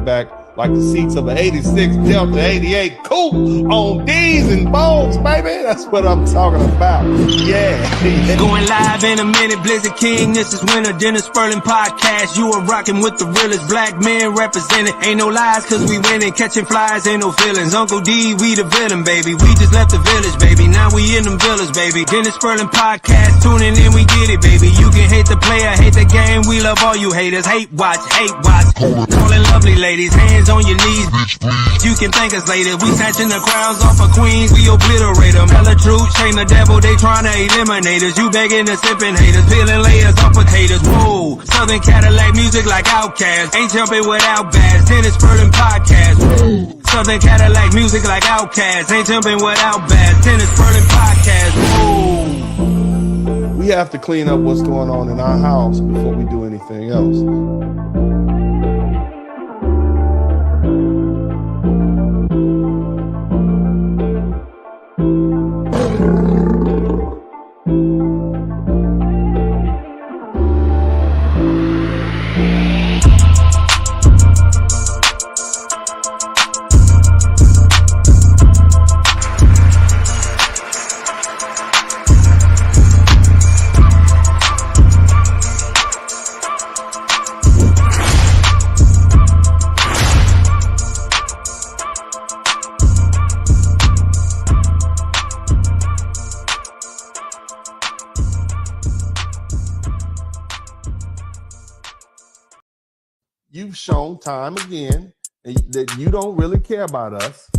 back like the seats of an 86 Delta 88 coupe on D's and Bones, baby. That's what I'm talking about. Yeah. Going live in a minute, Blizzard King. This is Winter Dinner Spurling Podcast. You are rocking with the realest black men represented. Ain't no lies, cause we winning. Catching flies, ain't no feelings. Uncle D, we the villain, baby. We just left the village, baby. Now we in them villas, baby. Dinner Spurling Podcast. Tuning in, we get it, baby. You can hate the player, hate the game. We love all you haters. Hate watch, hate watch. Calling lovely ladies. Hands on your knees, bitch, please. You can thank us later. We snatching the crowns off of queens. We obliterate them. Tell the truth, shame the devil. They trying to eliminate us. You begging the sipping haters. Peeling layers off potatoes. Whoa. Southern Cadillac music like Outkast. Ain't jumping without bass. Tennis Spurling Podcast. Whoa. Southern Cadillac music like Outkast. Ain't jumping without bass. Tennis Spurling Podcast. Whoa. We have to clean up what's going on in our house before we do anything else. You've shown time again that you don't really care about us,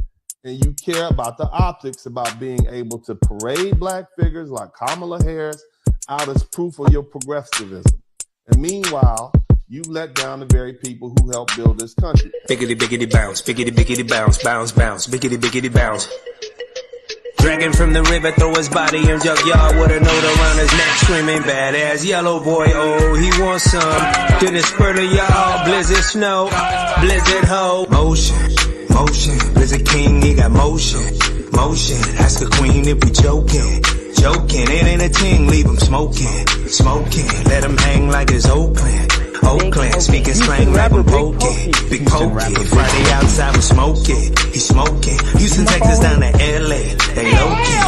and you care about the optics, about being able to parade black figures like Kamala Harris out as proof of your progressivism. And meanwhile, you've let down the very people who helped build this country. Biggity, biggity, bounce. Biggity, biggity, bounce. Bounce, bounce. Biggity, biggity, bounce. Dragging from the river, throw his body in junkyard with a note around his neck, screaming badass yellow boy. Oh, he wants some. Did it spurt of y'all? Blizzard snow, blizzard hoe. Motion, motion. Blizzard King, he got motion, motion. Ask the queen if we joking, joking. It ain't a ting, leave him smoking, smoking. Let him hang like it's Oakland. Oakland, speaking slang like I'm pokey. Big pokey, Friday outside with smoking. He smoking. Houston, Texas down to LA. They low-key.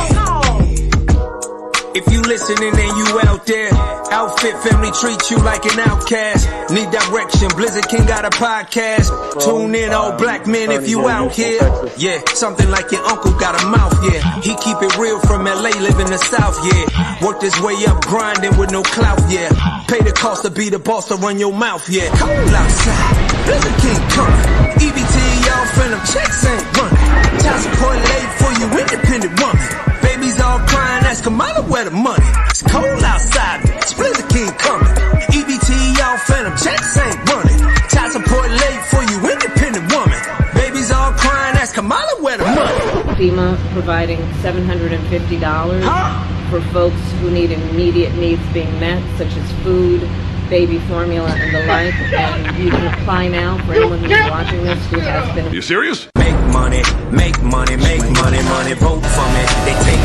If you listening and you out there, outfit family treat you like an outcast. Need direction, Blizzard King got a podcast. Tune in, all black men, if you out here. Yeah, something like your uncle got a mouth, yeah. He keep it real from LA, live in the South, yeah. Worked his way up, grinding with no clout, yeah. Pay the cost to be the boss to run your mouth, yeah. Cold outside, Blizzard King coming. EBT, y'all friend, them checks ain't running. Child support late for you, independent woman. Babies all crying, ask Kamala where the money. It's cold outside, Blizzard King coming. EBT, y'all phantom checks ain't running. Child support late for you, independent woman. Babies all crying, ask Kamala where the money. FEMA providing $750 for folks who need immediate needs being met, such as food, baby formula, and the like. And you can apply now for anyone who's watching this who has been. Are you serious? Make money, make money, make money, money, vote for me. They take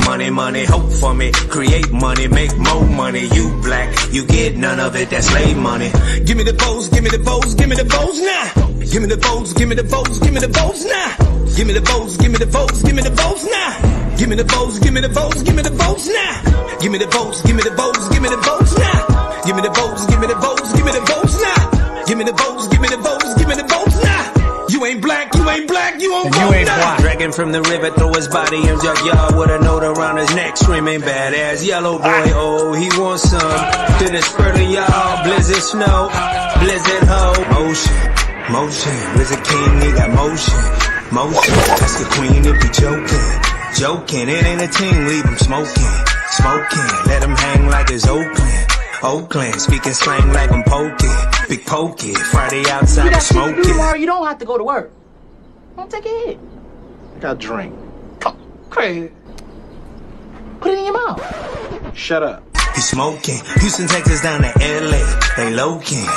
money, money, hope for me. Create money, make more money. You black, you get none of it, that's slave money. Give me the votes, give me the votes, give me the votes now. Give me the votes, give me the votes, give me the votes now. Give me the votes, give me the votes, give me the votes now. Give me the votes, give me the votes, give me the votes now. Give me the votes, give me the votes, give me the votes now. Give me the votes, give me the votes, give me the votes now. Give me the votes, give me the votes, give me the votes now. You ain't black, you ain't black, you won't vote now. Dragging from the river, throw his body in junkyard with a note around his neck, screaming badass yellow boy. Oh, he wants some. Did it spurt of y'all? Blizzard snow, blizzard hoe. Motion, motion. Blizzard King, he got motion, motion. Ask the queen if he joking, joking. It ain't a ting, leave him smoking, smoking. Let him hang like it's Oakland. Oakland, speaking slang like I'm pokey. Big pokey, Friday outside with smoking. You don't have to go to work. Don't take a hit. I got a drink. Oh, crazy. Put it in your mouth. Shut up. He smoking. Houston, Texas down to LA. They low-key.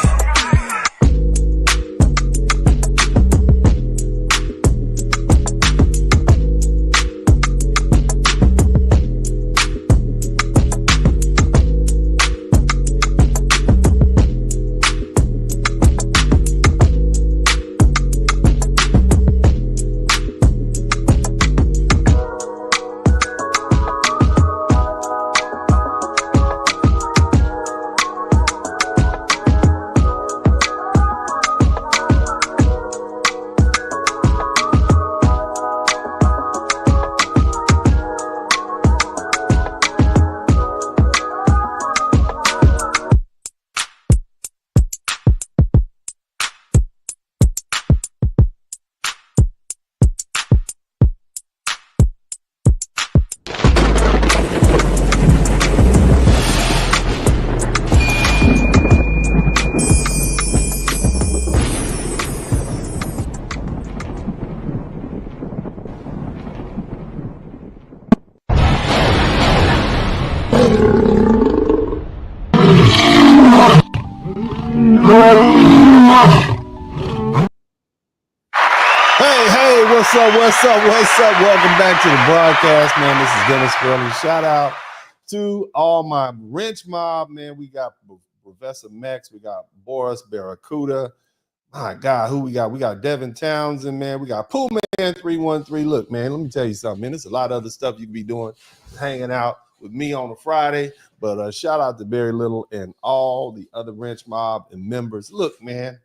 Hey, what's up? Welcome back to the broadcast, man. This is Dennis Spurling. Shout out to all my wrench mob, man. We got Professor Max, we got Boris Barracuda. My God, who we got? We got Devin Townsend, man. We got Pooh Man 313. Look, man, let me tell you something, man. There's a lot of other stuff you can be doing, hanging out with me on a Friday. But shout out to Barry Little and all the other wrench mob and members. Look, man.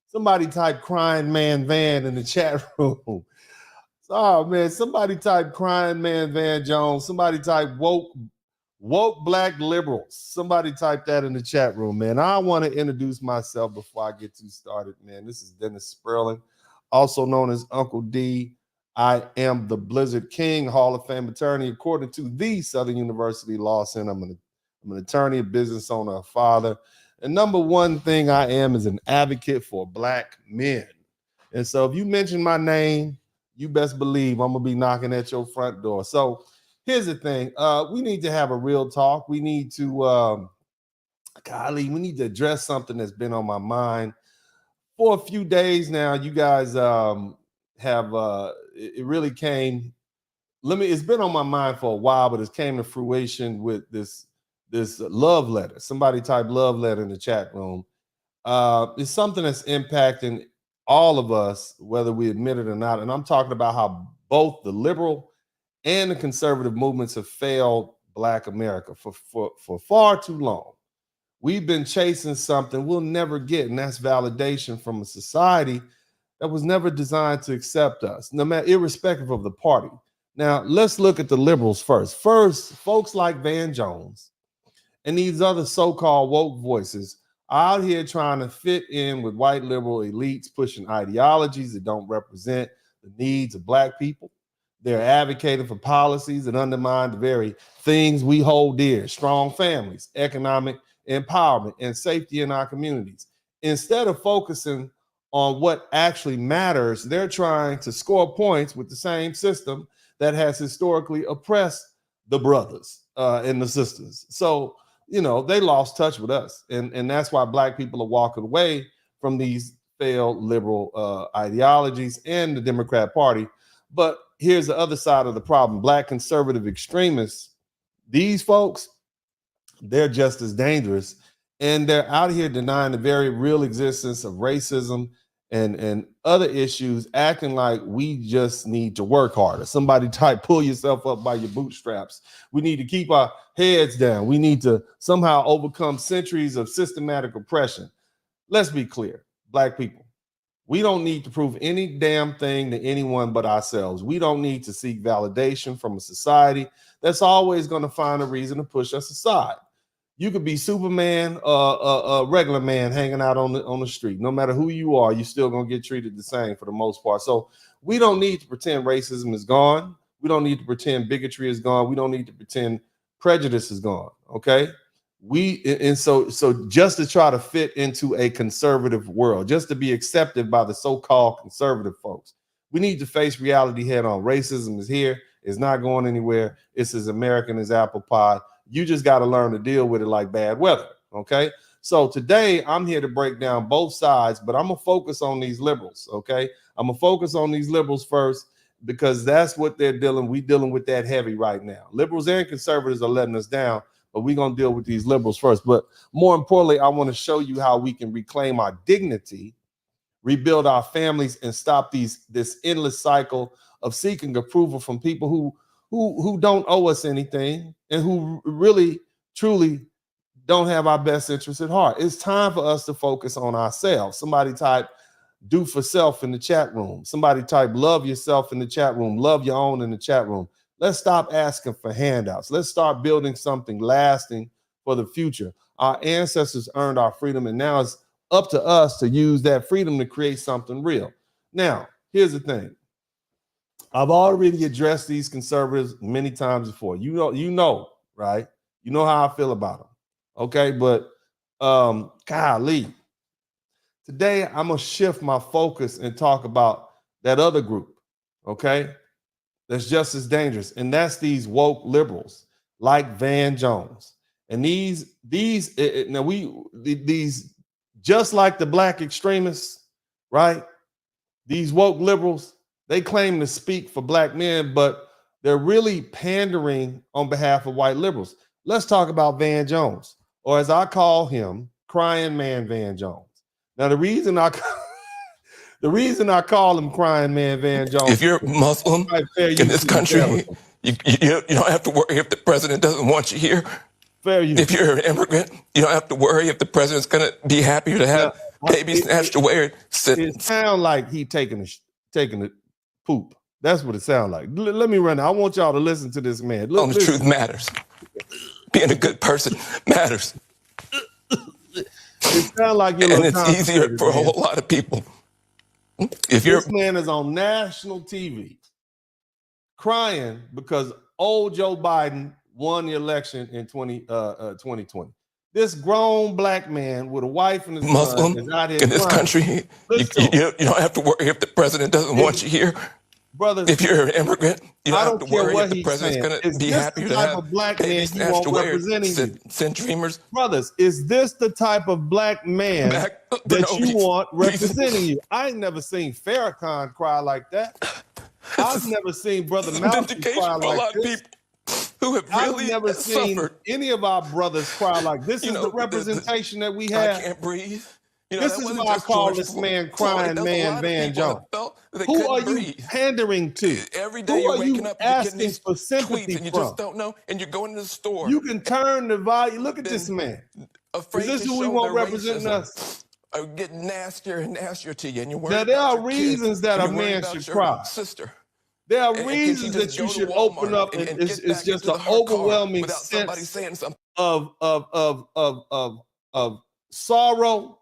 Somebody type crying man Van in the chat room. Oh man, somebody type crying man Van Jones. Somebody type woke black liberals. Somebody type that in the chat room, man. I want to introduce myself before I get too started, man. This is Dennis Spurling, also known as Uncle D. I am the Blizzard King, Hall of Fame attorney, according to the Southern University Law Center. I'm an attorney, a business owner, a father. And number one thing I am is an advocate for black men. And so if you mention my name, you best believe I'm going to be knocking at your front door. So here's the thing. We need to have a real talk. We need to, we need to address something that's been on my mind for a few days now. You guys it really came, it's been on my mind for a while, but it came to fruition with this love letter. Somebody type love letter in the chat room. It's something that's impacting all of us, whether we admit it or not. And I'm talking about how both the liberal and the conservative movements have failed Black America for far too long. We've been chasing something we'll never get, and that's validation from a society that was never designed to accept us, no matter, irrespective of the party. Now, let's look at the liberals first. First, folks like Van Jones and these other so-called woke voices are out here trying to fit in with white liberal elites pushing ideologies that don't represent the needs of Black people. They're advocating for policies that undermine the very things we hold dear: strong families, economic empowerment, and safety in our communities. Instead of focusing on what actually matters, they're trying to score points with the same system that has historically oppressed the brothers and the sisters. So, they lost touch with us. And that's why Black people are walking away from these failed liberal ideologies and the Democrat Party. But here's the other side of the problem. Black conservative extremists, these folks, they're just as dangerous. And they're out here denying the very real existence of racism and other issues, acting like we just need to work harder. Somebody type, pull yourself up by your bootstraps. We need to keep our heads down. We need to somehow overcome centuries of systematic oppression. Let's be clear, Black people, we don't need to prove any damn thing to anyone but ourselves. We don't need to seek validation from a society that's always going to find a reason to push us aside. You could be Superman, a regular man hanging out on the street. No matter who you are, you're still gonna get treated the same for the most part. So we don't need to pretend racism is gone. We don't need to pretend bigotry is gone. We don't need to pretend prejudice is gone. Okay. So just to try to fit into a conservative world, just to be accepted by the so-called conservative folks, we need to face reality head on. Racism is here. It's not going anywhere. It's as American as apple pie. You just got to learn to deal with it like bad weather, okay? So today, I'm here to break down both sides, but I'm going to focus on these liberals, okay? I'm going to focus on these liberals first because that's what they're dealing. We're dealing with that heavy right now. Liberals and conservatives are letting us down, but we're going to deal with these liberals first. But more importantly, I want to show you how we can reclaim our dignity, rebuild our families, and stop this endless cycle of seeking approval from people who don't owe us anything and who really, truly don't have our best interests at heart. It's time for us to focus on ourselves. Somebody type do for self in the chat room. Somebody type love yourself in the chat room. Love your own in the chat room. Let's stop asking for handouts. Let's start building something lasting for the future. Our ancestors earned our freedom, and now it's up to us to use that freedom to create something real. Now, here's the thing. I've already addressed these conservatives many times before. You know, right? You know how I feel about them. Okay, but golly, today I'm gonna shift my focus and talk about that other group. Okay, that's just as dangerous, and that's these woke liberals like Van Jones and these just like the black extremists, right? These woke liberals, they claim to speak for black men, but they're really pandering on behalf of white liberals. Let's talk about Van Jones, or as I call him, Crying Man Van Jones. Now, the reason I call him Crying Man Van Jones. If you're Muslim in this country, you don't have to worry if the president doesn't want you here. Fair use. If you're an immigrant, you don't have to worry if the president's going to be happy to have babies snatched away. It sounds like he taking a poop. That's what it sounds like. Let me run. I want y'all to listen to this man. The truth matters. Being a good person matters. It sounds like you're and it's easier for a whole lot of people. This man is on national TV crying because old Joe Biden won the election in 2020. This grown black man with a wife and his Muslim son is out here in this country, you don't have to worry if the president doesn't want you here. Brothers, if you're an immigrant, you don't have to worry what if the president's going to be happy to have a black man babies you snatched want away. representing you. Send dreamers. Brothers, is this the type of black man that you want representing you? I ain't never seen Farrakhan cry like that. I've never seen Brother Malcolm cry like this. Who have really I've never seen suffered. any of our brothers cry like this. Is the representation that we have. I can't breathe. This is why I call this man Crying Man Van Jones. Who are you pandering to? Every day Who are waking you up asking for sympathy and you from? just don't know, and you're going to the store. You can turn the volume. Look at this man. Is this who we want representing us? Are getting nastier and nastier to you, and you're worried. Now there are reasons that a man should cry. Sister. There are reasons that you should open up, and it's just an overwhelming sense of sorrow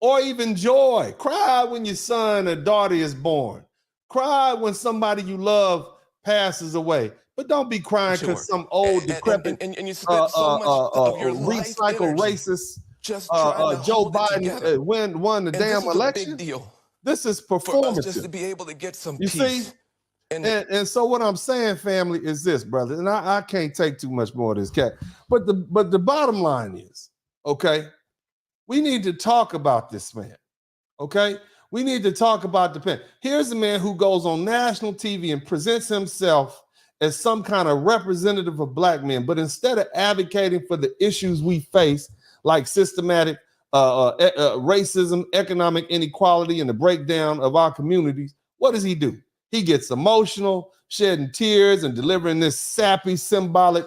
or even joy. Cry when your son or daughter is born. Cry when somebody you love passes away. But don't be crying because some old, decrepit, and you spend so much of your recycle racist Joe Biden won the damn election. Big deal. This is performative. For us just to be able to get some peace. See? And so what I'm saying, family, is this, brother, and I can't take too much more of this cat, but the bottom line is, okay, we need to talk about this man, okay? We need to talk about the pen. Here's a man who goes on national TV and presents himself as some kind of representative of black men, but instead of advocating for the issues we face, like systematic racism, economic inequality, and the breakdown of our communities, what does he do? He gets emotional, shedding tears and delivering this sappy, symbolic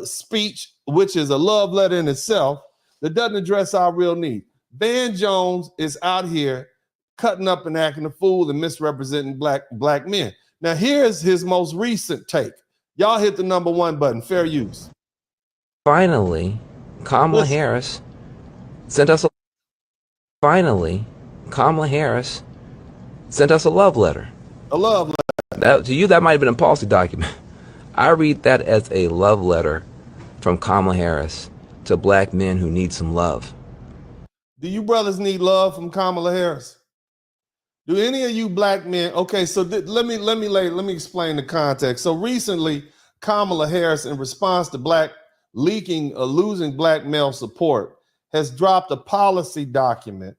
speech, which is a love letter in itself that doesn't address our real need. Van Jones is out here cutting up and acting a fool and misrepresenting black men. Now, here's his most recent take. Y'all hit the #1 button, fair use. Finally, Kamala Harris sent us a love letter. A love letter. That, to you, that might have been a policy document. I read that as a love letter from Kamala Harris to black men who need some love. Do you brothers need love from Kamala Harris? Do any of you black men? Okay, so let me explain the context. So recently, Kamala Harris, in response to losing black male support, has dropped a policy document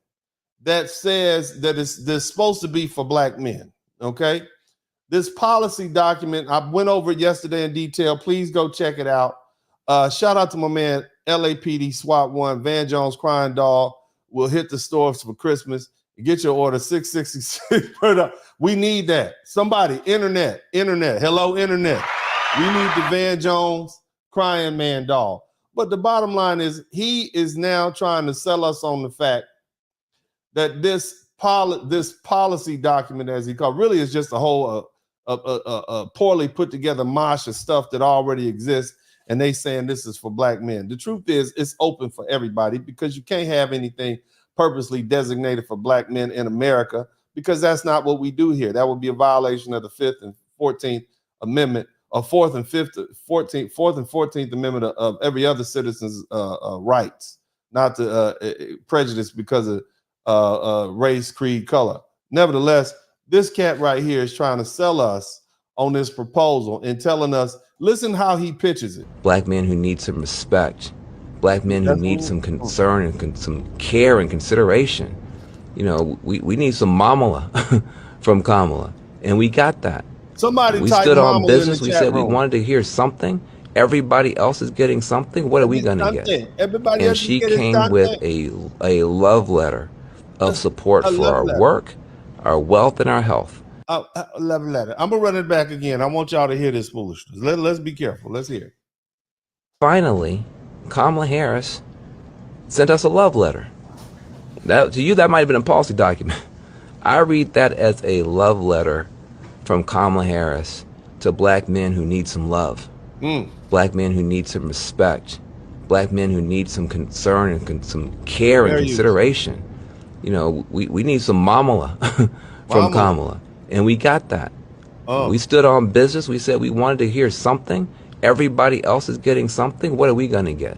that says that this supposed to be for black men, okay? This policy document, I went over it yesterday in detail. Please go check it out. Shout out to my man, LAPD SWAT 1, Van Jones Crying Dog. Will hit the stores for Christmas. Get your order, 666. We need that. Somebody, internet. Hello, internet. We need the Van Jones Crying Man doll. But the bottom line is he is now trying to sell us on the fact that this policy document, as he called, really is just a whole poorly put together mosh of stuff that already exists, and they saying this is for black men. The truth is it's open for everybody because you can't have anything purposely designated for black men in America because that's not what we do here. That would be a violation of the 5th and 14th Amendment, or 4th and 14th Amendment of every other citizen's rights, not to prejudice because of race, creed, color. Nevertheless, this cat right here is trying to sell us on this proposal and telling us, listen how he pitches it. Black men who need some respect black men who need some concern and some care and consideration. You know, we need some mamala from Kamala, and we got that. Somebody We type stood on mamala business. in the We chat said we room. wanted to hear something. Everybody else is getting something. What are we going to get? Everybody And else she is getting came with something. a love letter of support A for love our letter. work, our wealth, and our health. A love letter. I'm gonna run it back again. I want y'all to hear this foolishness. Let's be careful. Let's hear it. Finally, Kamala Harris sent us a love letter. That to you, that might have been a policy document. I read that as a love letter from Kamala Harris to black men who need some love, black men who need some respect, black men who need some concern and some care and consideration. You know, we need some mamala from Kamala, and we got that. We stood on business. We said we wanted to hear something. Everybody else is getting something. What are we going to get?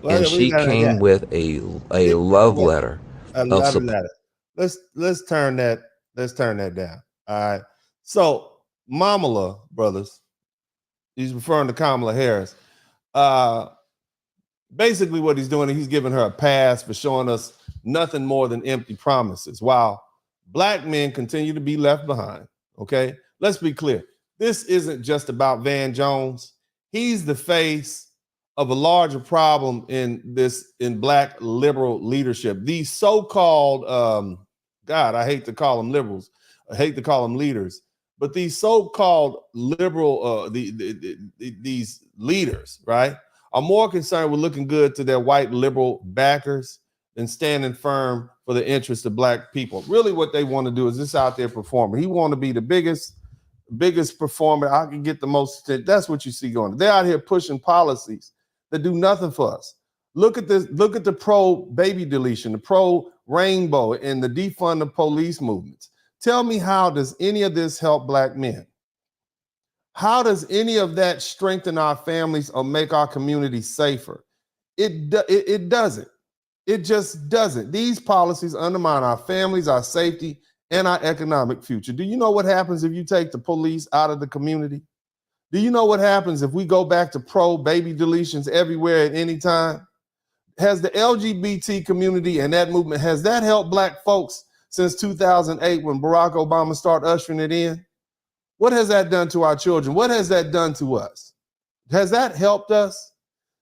And she came with a love letter. A love letter. Let's turn that down. All right. So Mamala, brothers, he's referring to Kamala Harris. Basically what he's doing, he's giving her a pass for showing us nothing more than empty promises, while black men continue to be left behind. Okay, let's be clear. This isn't just about Van Jones. He's the face of a larger problem in black liberal leadership. These so-called, God, I hate to call them liberals. I hate to call them leaders, but these so-called liberal, these leaders, right, are more concerned with looking good to their white liberal backers than standing firm for the interests of black people. Really what they want to do is just out there performing. He want to be the biggest performer. I can get the most. That's what you see going. They're out here pushing policies that do nothing for us. Look at this. Look at the pro baby deletion, the pro rainbow, and the defund the police movements. Tell me, how does any of this help black men? How does any of that strengthen our families or make our communities safer? It doesn't. It just doesn't. These policies undermine our families, our safety, and our economic future. Do you know what happens if you take the police out of the community? Do you know what happens if we go back to pro-baby deletions everywhere at any time? Has the LGBT community and that movement, has that helped black folks since 2008 when Barack Obama started ushering it in? What has that done to our children? What has that done to us? Has that helped us?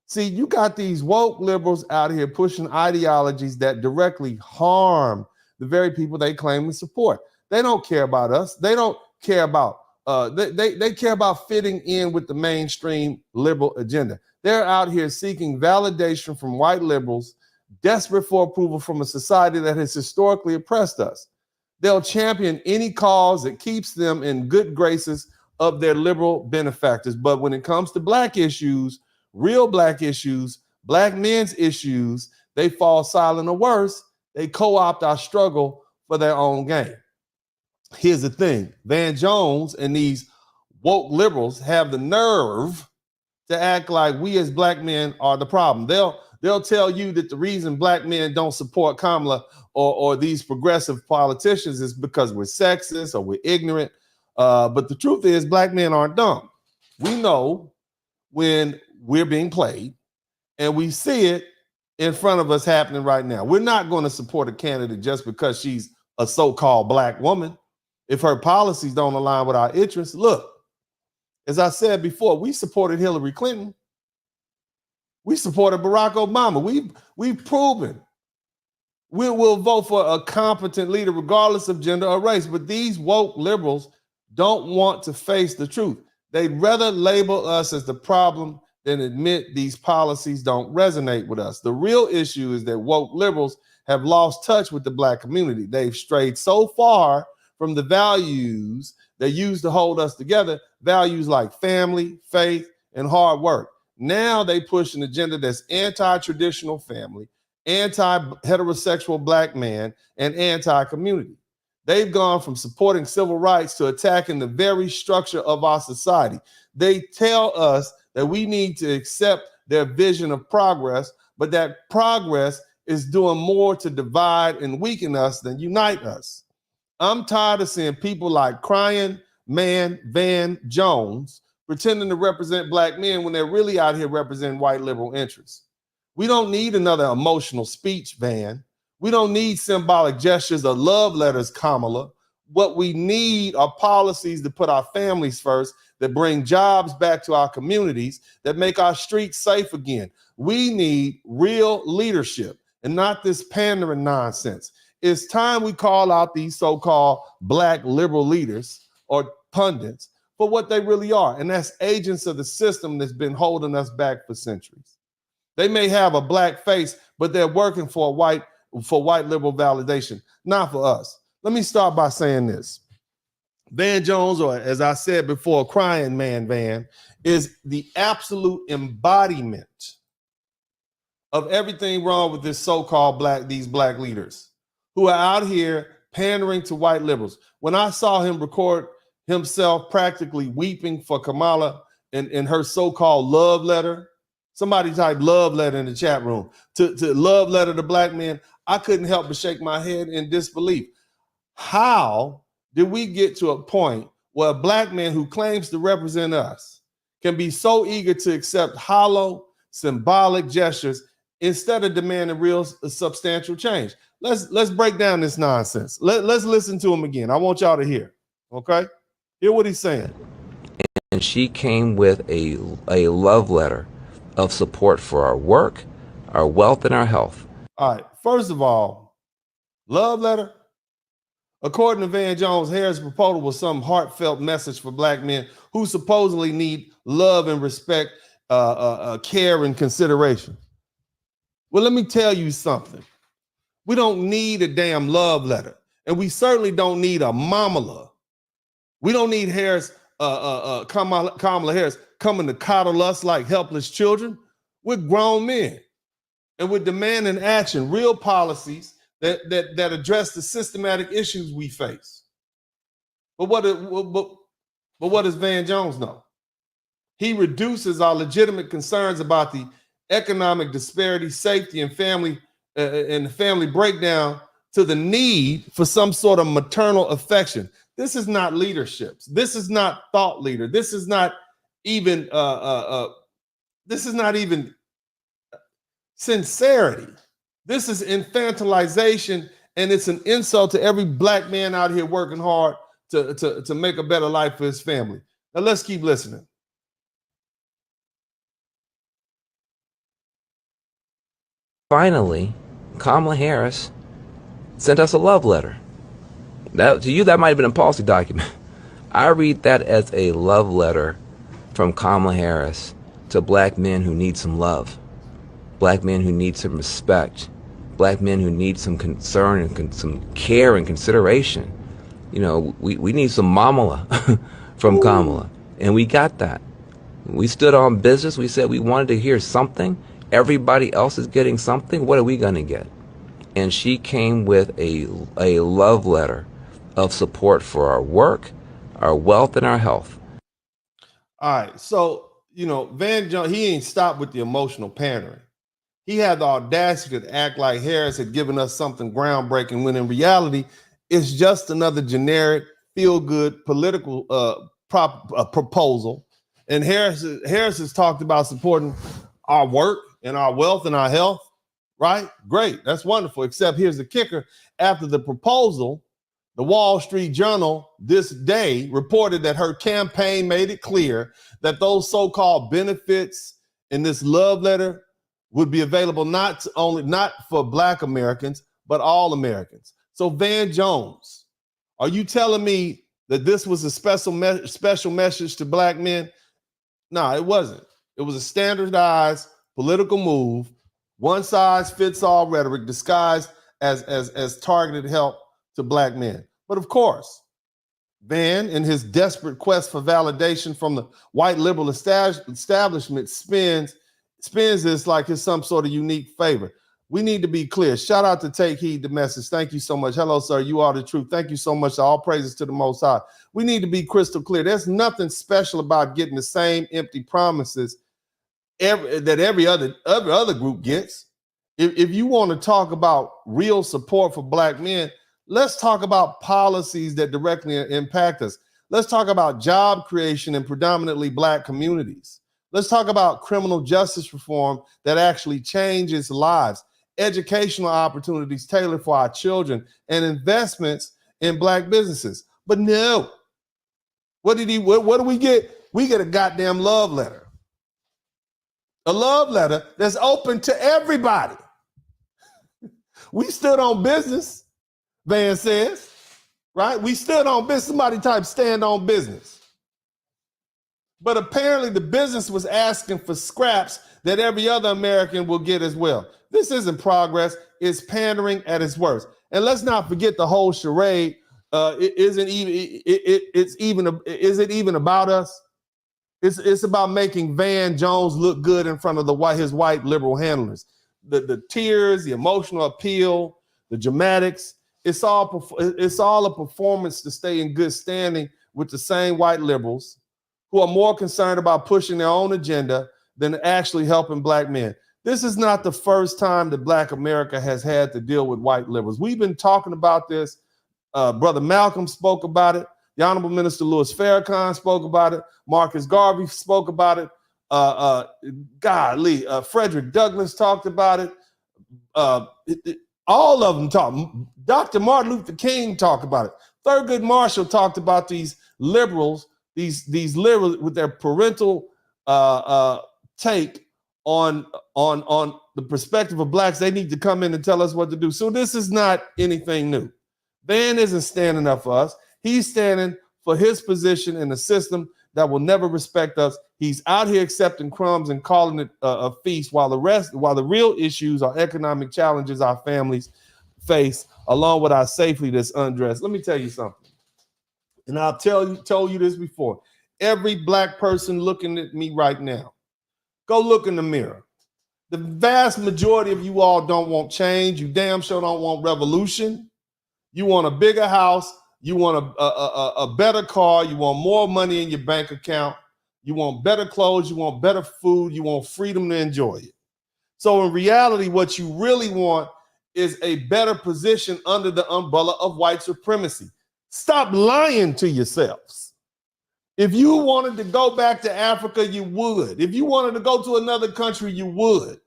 See, you got these woke liberals out here pushing ideologies that directly harm the very people they claim to support. They don't care about us. They don't care about, they care about fitting in with the mainstream liberal agenda. They're out here seeking validation from white liberals, desperate for approval from a society that has historically oppressed us. They'll champion any cause that keeps them in good graces of their liberal benefactors. But when it comes to black issues, real black issues, black men's issues, they fall silent, or worse, they co-opt our struggle for their own gain. Here's the thing. Van Jones and these woke liberals have the nerve to act like we as black men are the problem. They'll tell you that the reason black men don't support Kamala or these progressive politicians is because we're sexist or we're ignorant. But the truth is, black men aren't dumb. We know when we're being played, and we see it in front of us happening right now. We're not going to support a candidate just because she's a so-called black woman. If her policies don't align with our interests, look, as I said before, we supported Hillary Clinton. We supported Barack Obama. We've proven we will vote for a competent leader regardless of gender or race. But these woke liberals don't want to face the truth. They'd rather label us as the problem than admit these policies don't resonate with us. The real issue is that woke liberals have lost touch with the black community. They've strayed so far from the values that used to hold us together, values like family, faith, and hard work. Now they push an agenda that's anti-traditional family, anti-heterosexual black man, and anti-community. They've gone from supporting civil rights to attacking the very structure of our society. They tell us that we need to accept their vision of progress, but that progress is doing more to divide and weaken us than unite us. I'm tired of seeing people like crying man Van Jones pretending to represent black men when they're really out here representing white liberal interests. We don't need another emotional speech, Van. We don't need symbolic gestures or love letters, Kamala. What we need are policies that put our families first, that bring jobs back to our communities, that make our streets safe again. We need real leadership and not this pandering nonsense. It's time we call out these so-called black liberal leaders or pundits for what they really are, and that's agents of the system that's been holding us back for centuries. They may have a black face, but they're working for white liberal validation, not for us. Let me start by saying this. Van Jones, or as I said before, Crying Man Van, is the absolute embodiment of everything wrong with this so-called these black leaders who are out here pandering to white liberals. When I saw him record himself practically weeping for Kamala in her so-called love letter, somebody typed love letter in the chat room, to love letter to black men, I couldn't help but shake my head in disbelief. How did we get to a point where a black man who claims to represent us can be so eager to accept hollow, symbolic gestures instead of demanding real substantial change? Let's break down this nonsense. Let's listen to him again. I want y'all to hear, okay? Hear what he's saying. And she came with a love letter of support for our work, our wealth, and our health. All right, first of all, love letter. According to Van Jones, Harris' proposal was some heartfelt message for black men who supposedly need love and respect, care and consideration. Well, let me tell you something. We don't need a damn love letter, and we certainly don't need a mamala. We don't need Harris, Kamala Harris coming to coddle us like helpless children. We're grown men, and we're demanding action, real policies that address the systematic issues we face. But what does Van Jones know? He reduces our legitimate concerns about the economic disparity, safety, and the family breakdown to the need for some sort of maternal affection. This is not leadership. This is not thought leader. This is not even sincerity. This is infantilization, and it's an insult to every black man out here working hard to make a better life for his family. Now let's keep listening. Finally, Kamala Harris sent us a love letter. To you, that might have been a policy document. I read that as a love letter from Kamala Harris to black men who need some love, black men who need some respect, black men who need some concern and some care and consideration. You know, we need some mamala from Kamala, and we got that. We stood on business. We said we wanted to hear something. Everybody else is getting something. What are we going to get? And she came with a love letter of support for our work, our wealth, and our health. All right. So, you know, Van Jones, he ain't stopped with the emotional pandering. He had the audacity to act like Harris had given us something groundbreaking when in reality, it's just another generic, feel-good political proposal. And Harris has talked about supporting our work and our wealth and our health, right? Great. That's wonderful. Except here's the kicker. After the proposal, the Wall Street Journal this day reported that her campaign made it clear that those so-called benefits in this love letter would be available not for Black Americans, but all Americans. So Van Jones, are you telling me that this was a special message to black men? No, it wasn't. It was a standardized political move, one size fits all rhetoric disguised as targeted help to black men. But of course, Van, in his desperate quest for validation from the white liberal establishment, spins this like it's some sort of unique favor. We need to be clear. Shout out to Take Heed the Message. Thank you so much. Hello, sir. You are the truth. Thank you so much. All praises to the Most High. We need to be crystal clear. There's nothing special about getting the same empty promises that every other group gets. If you want to talk about real support for black men, let's talk about policies that directly impact us. Let's talk about job creation in predominantly black communities. Let's talk about criminal justice reform that actually changes lives, educational opportunities tailored for our children, and investments in black businesses. But no, what do we get? We get a goddamn love letter. A love letter that's open to everybody. We stood on business, Van says, right? We stood on business. Somebody type stand on business. But apparently the business was asking for scraps that every other American will get as well. This isn't progress. It's pandering at its worst. And let's not forget the whole charade. Is it even about us? It's about making Van Jones look good in front of his white liberal handlers. The tears, the emotional appeal, the dramatics. It's all a performance to stay in good standing with the same white liberals who are more concerned about pushing their own agenda than actually helping black men. This is not the first time that black America has had to deal with white liberals. We've been talking about this. Brother Malcolm spoke about it. The Honorable Minister Louis Farrakhan spoke about it. Marcus Garvey spoke about it. Frederick Douglass talked about it. All of them talked. Dr. Martin Luther King talked about it. Thurgood Marshall talked about these liberals, these liberals with their parental take on the perspective of blacks. They need to come in and tell us what to do. So this is not anything new. Van isn't standing up for us. He's standing for his position in a system that will never respect us. He's out here accepting crumbs and calling it a feast, while the real issues are economic challenges our families face, along with our safety that's undressed. Let me tell you something, and I've told you this before. Every black person looking at me right now, go look in the mirror. The vast majority of you all don't want change. You damn sure don't want revolution. You want a bigger house. You want a better car. You want more money in your bank account. You want better clothes. You want better food. You want freedom to enjoy it. So in reality, what you really want is a better position under the umbrella of white supremacy. Stop lying to yourselves. If you wanted to go back to Africa, you would. If you wanted to go to another country, you would.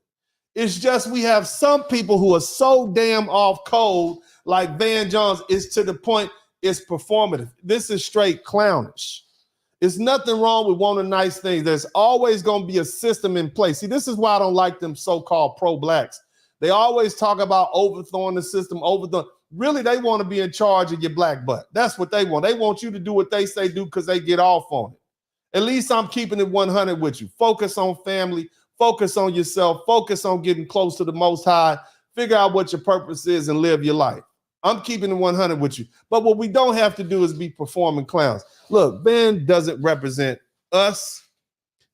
It's just we have some people who are so damn off code, like Van Jones, is to the point it's performative. This is straight clownish. There's nothing wrong with wanting nice things. There's always going to be a system in place. See, this is why I don't like them so-called pro-blacks. They always talk about overthrowing the system, Really, they want to be in charge of your black butt. That's what they want. They want you to do what they say do because they get off on it. At least I'm keeping it 100 with you. Focus on family. Focus on yourself. Focus on getting close to the Most High. Figure out what your purpose is and live your life. I'm keeping it 100 with you. But what we don't have to do is be performing clowns. Look, Ben doesn't represent us.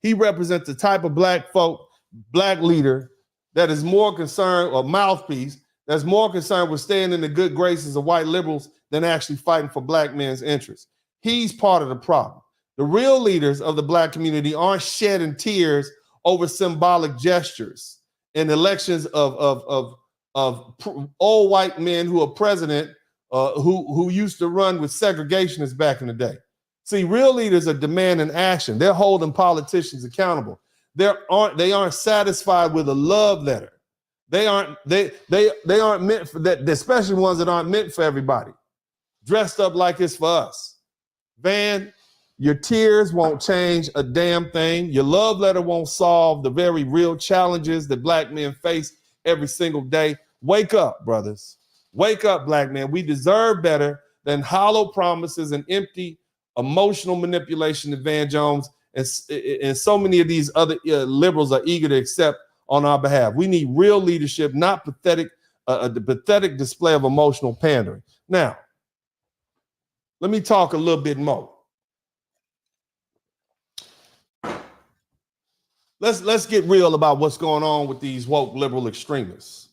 He represents the type of black folk, black leader that is more concerned, or mouthpiece, that's more concerned with staying in the good graces of white liberals than actually fighting for black men's interests. He's part of the problem. The real leaders of the black community aren't shedding tears over symbolic gestures in elections of old white men who are president, who used to run with segregationists back in the day. See, real leaders are demanding action. They're holding politicians accountable. They aren't satisfied with a love letter. They aren't meant for that, especially ones that aren't meant for everybody. Dressed up like it's for us. Van, your tears won't change a damn thing. Your love letter won't solve the very real challenges that black men face every single day. Wake up, brothers. Wake up, black men. We deserve better than hollow promises and empty emotional manipulation that Van Jones and so many of these other liberals are eager to accept on our behalf. We need real leadership, not the pathetic display of emotional pandering. Now, let me talk a little bit more. Let's get real about what's going on with these woke liberal extremists.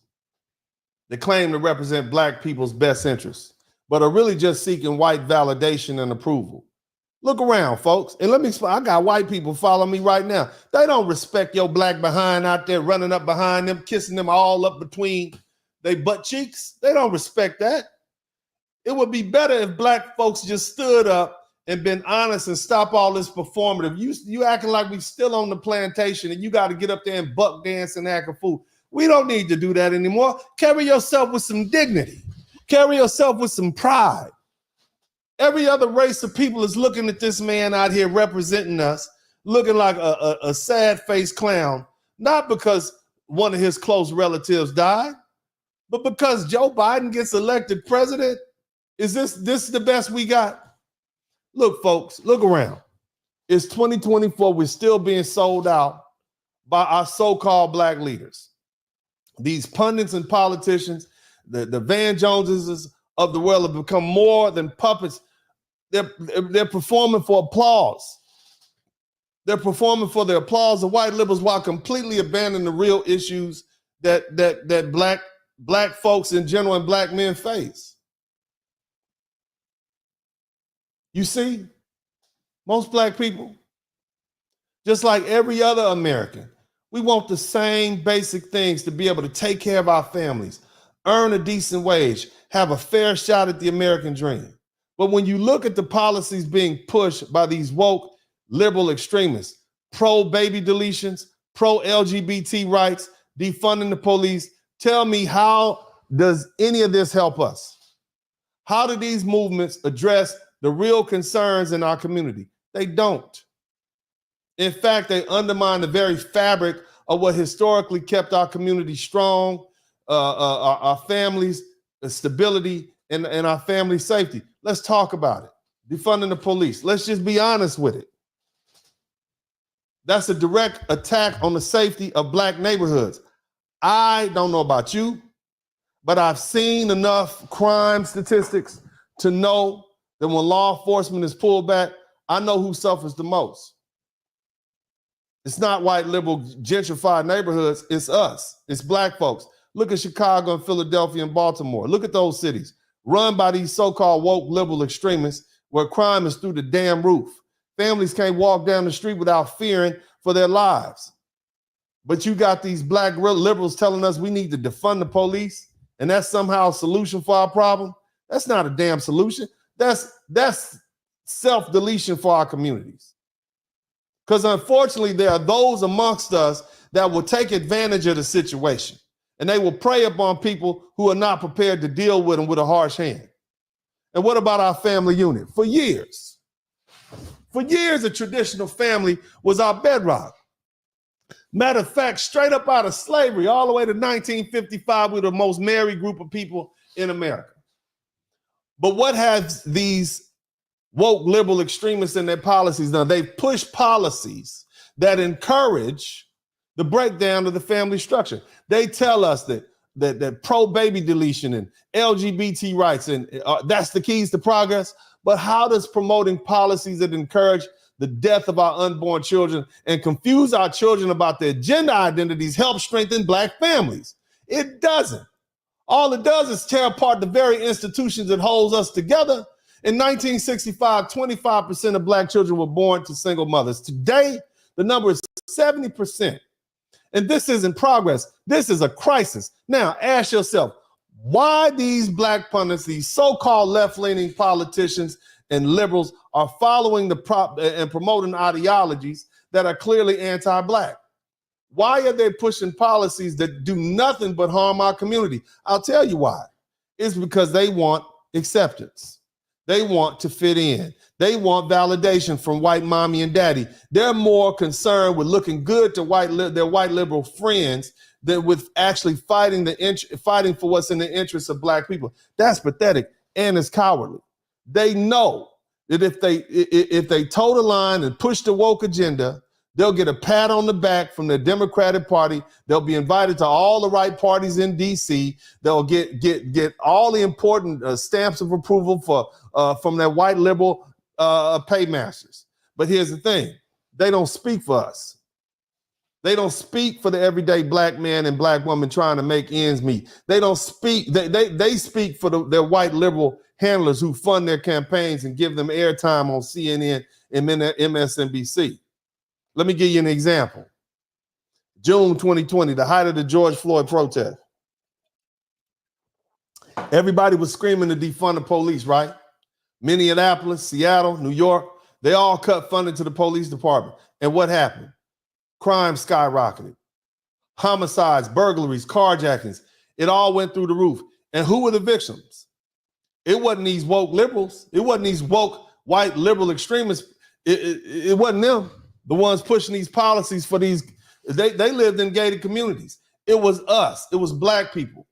They claim to represent black people's best interests, but are really just seeking white validation and approval. Look around, folks, and let me explain. I got white people following me right now. They don't respect your black behind out there running up behind them, kissing them all up between their butt cheeks. They don't respect that. It would be better if black folks just stood up and been honest and stop all this performative. You acting like we still on the plantation and you got to get up there and buck dance and act a fool. We don't need to do that anymore. Carry yourself with some dignity. Carry yourself with some pride. Every other race of people is looking at this man out here representing us, looking like a sad-faced clown, not because one of his close relatives died, but because Joe Biden gets elected president. Is this the best we got? Look, folks, look around. It's 2024. We're still being sold out by our so-called black leaders. These pundits and politicians, the Van Joneses of the world have become more than puppets. They're performing for applause. They're performing for the applause of white liberals while completely abandoning the real issues that black folks in general and black men face. You see, most black people, just like every other American, we want the same basic things: to be able to take care of our families, earn a decent wage, have a fair shot at the American dream. But when you look at the policies being pushed by these woke liberal extremists, pro-baby deletions, pro-LGBT rights, defunding the police, tell me, how does any of this help us? How do these movements address the real concerns in our community? They don't. In fact, they undermine the very fabric of what historically kept our community strong, our families, the stability, and our family safety. Let's talk about it. Defunding the police. Let's just be honest with it. That's a direct attack on the safety of black neighborhoods. I don't know about you, but I've seen enough crime statistics to know that when law enforcement is pulled back, I know who suffers the most. It's not white liberal gentrified neighborhoods, it's us. It's black folks. Look at Chicago and Philadelphia and Baltimore. Look at those cities run by these so-called woke liberal extremists where crime is through the damn roof. Families can't walk down the street without fearing for their lives. But you got these black liberals telling us we need to defund the police, and that's somehow a solution for our problem. That's not a damn solution. That's self-deletion for our communities. Because unfortunately, there are those amongst us that will take advantage of the situation, and they will prey upon people who are not prepared to deal with them with a harsh hand. And what about our family unit? For years, a traditional family was our bedrock. Matter of fact, straight up out of slavery, all the way to 1955, we were the most married group of people in America. But what have these woke liberal extremists in their policies done? They've pushed policies that encourage the breakdown of the family structure. They tell us that pro-baby deletion and LGBT rights, and that's the keys to progress. But how does promoting policies that encourage the death of our unborn children and confuse our children about their gender identities help strengthen black families? It doesn't. All it does is tear apart the very institutions that holds us together. In 1965, 25% of black children were born to single mothers. Today, the number is 70%. And this isn't progress. This is a crisis. Now, ask yourself, why these black pundits, these so-called left-leaning politicians and liberals are following and promoting ideologies that are clearly anti-black? Why are they pushing policies that do nothing but harm our community? I'll tell you why. It's because they want acceptance. They want to fit in. They want validation from white mommy and daddy. They're more concerned with looking good to their white liberal friends than with actually fighting for what's in the interests of black people. That's pathetic and it's cowardly. They know that if they toe the line and push the woke agenda, they'll get a pat on the back from the Democratic Party. They'll be invited to all the right parties in D.C. They'll get all the important stamps of approval from their white liberal paymasters. But here's the thing. They don't speak for us. They don't speak for the everyday black man and black woman trying to make ends meet. They don't speak. They speak for their white liberal handlers who fund their campaigns and give them airtime on CNN and MSNBC. Let me give you an example. June 2020, the height of the George Floyd protest. Everybody was screaming to defund the police, right? Minneapolis, Seattle, New York, they all cut funding to the police department. And what happened? Crime skyrocketed. Homicides, burglaries, carjackings, it all went through the roof. And who were the victims? It wasn't these woke liberals. It wasn't these woke white liberal extremists. It wasn't them, the ones pushing these policies for these. They lived in gated communities. It was us. It was black people.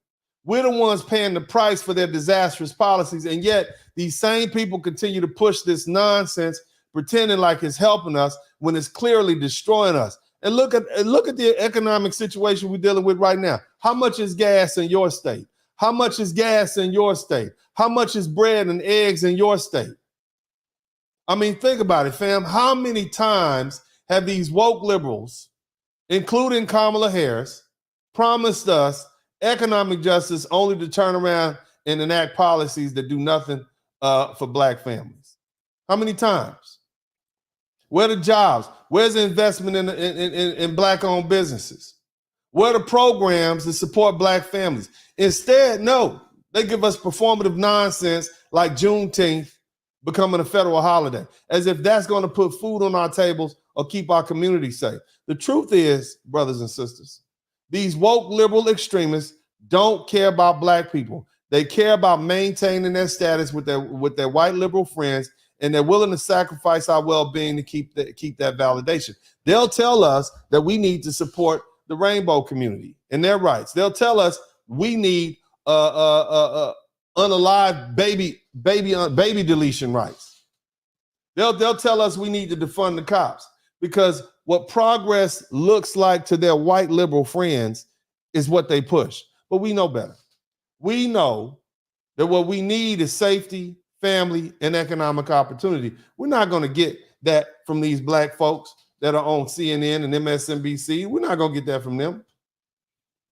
We're the ones paying the price for their disastrous policies. And yet these same people continue to push this nonsense, pretending like it's helping us when it's clearly destroying us. And look at the economic situation we're dealing with right now. How much is gas in your state? How much is gas in your state? How much is bread and eggs in your state? I mean, think about it, fam. How many times have these woke liberals, including Kamala Harris, promised us economic justice only to turn around and enact policies that do nothing for black families? How many times? Where are the jobs? Where's the investment in black-owned businesses? Where are the programs that support black families? Instead, no, they give us performative nonsense like Juneteenth becoming a federal holiday, as if that's going to put food on our tables or keep our community safe. The truth is, brothers and sisters, these woke liberal extremists don't care about black people. They care about maintaining their status with their white liberal friends, and they're willing to sacrifice our well-being to keep that validation. They'll tell us that we need to support the rainbow community and their rights. They'll tell us we need unalive baby deletion rights. They'll tell us we need to defund the cops, because what progress looks like to their white liberal friends is what they push. But we know better. We know that what we need is safety, family, and economic opportunity. We're not going to get that from these black folks that are on CNN and MSNBC. We're not going to get that from them.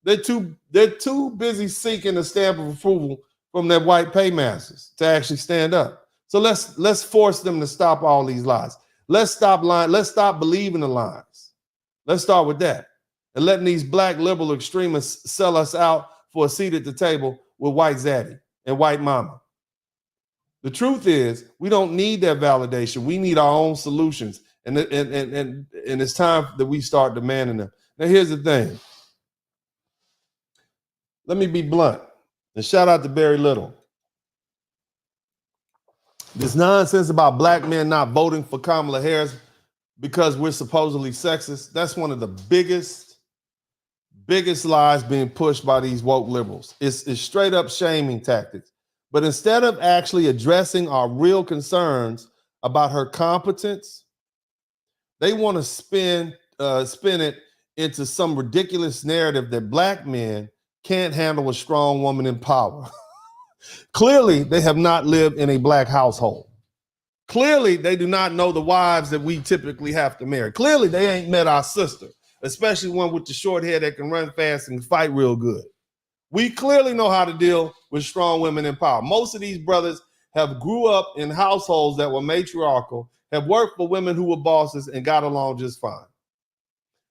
They're too busy seeking a stamp of approval from their white paymasters to actually stand up. So let's force them to stop all these lies. Let's stop lying. Let's stop believing the lies. Let's start with that. And letting these black liberal extremists sell us out for a seat at the table with white zaddy and white mama. The truth is, we don't need their validation. We need our own solutions. And it's time that we start demanding them. Now, here's the thing. Let me be blunt. And shout out to Barry Little. This nonsense about black men not voting for Kamala Harris because we're supposedly sexist, that's one of the biggest lies being pushed by these woke liberals. It's straight up shaming tactics. But instead of actually addressing our real concerns about her competence, they want to spin it into some ridiculous narrative that black men can't handle a strong woman in power. Clearly, they have not lived in a black household. Clearly, they do not know the wives that we typically have to marry. Clearly, they ain't met our sister, especially one with the short hair that can run fast and fight real good. We clearly know how to deal with strong women in power. Most of these brothers have grew up in households that were matriarchal, have worked for women who were bosses, and got along just fine.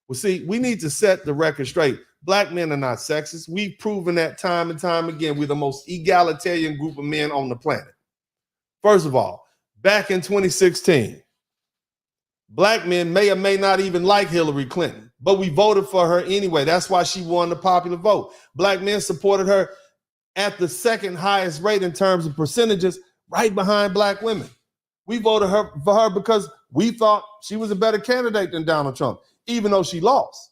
Well, see, we need to set the record straight. Black men are not sexist. We've proven that time and time again. We're the most egalitarian group of men on the planet. First of all, back in 2016, black men may or may not even like Hillary Clinton, but we voted for her anyway. That's why she won the popular vote. Black men supported her at the second highest rate in terms of percentages, right behind black women. We voted for her because we thought she was a better candidate than Donald Trump, even though she lost.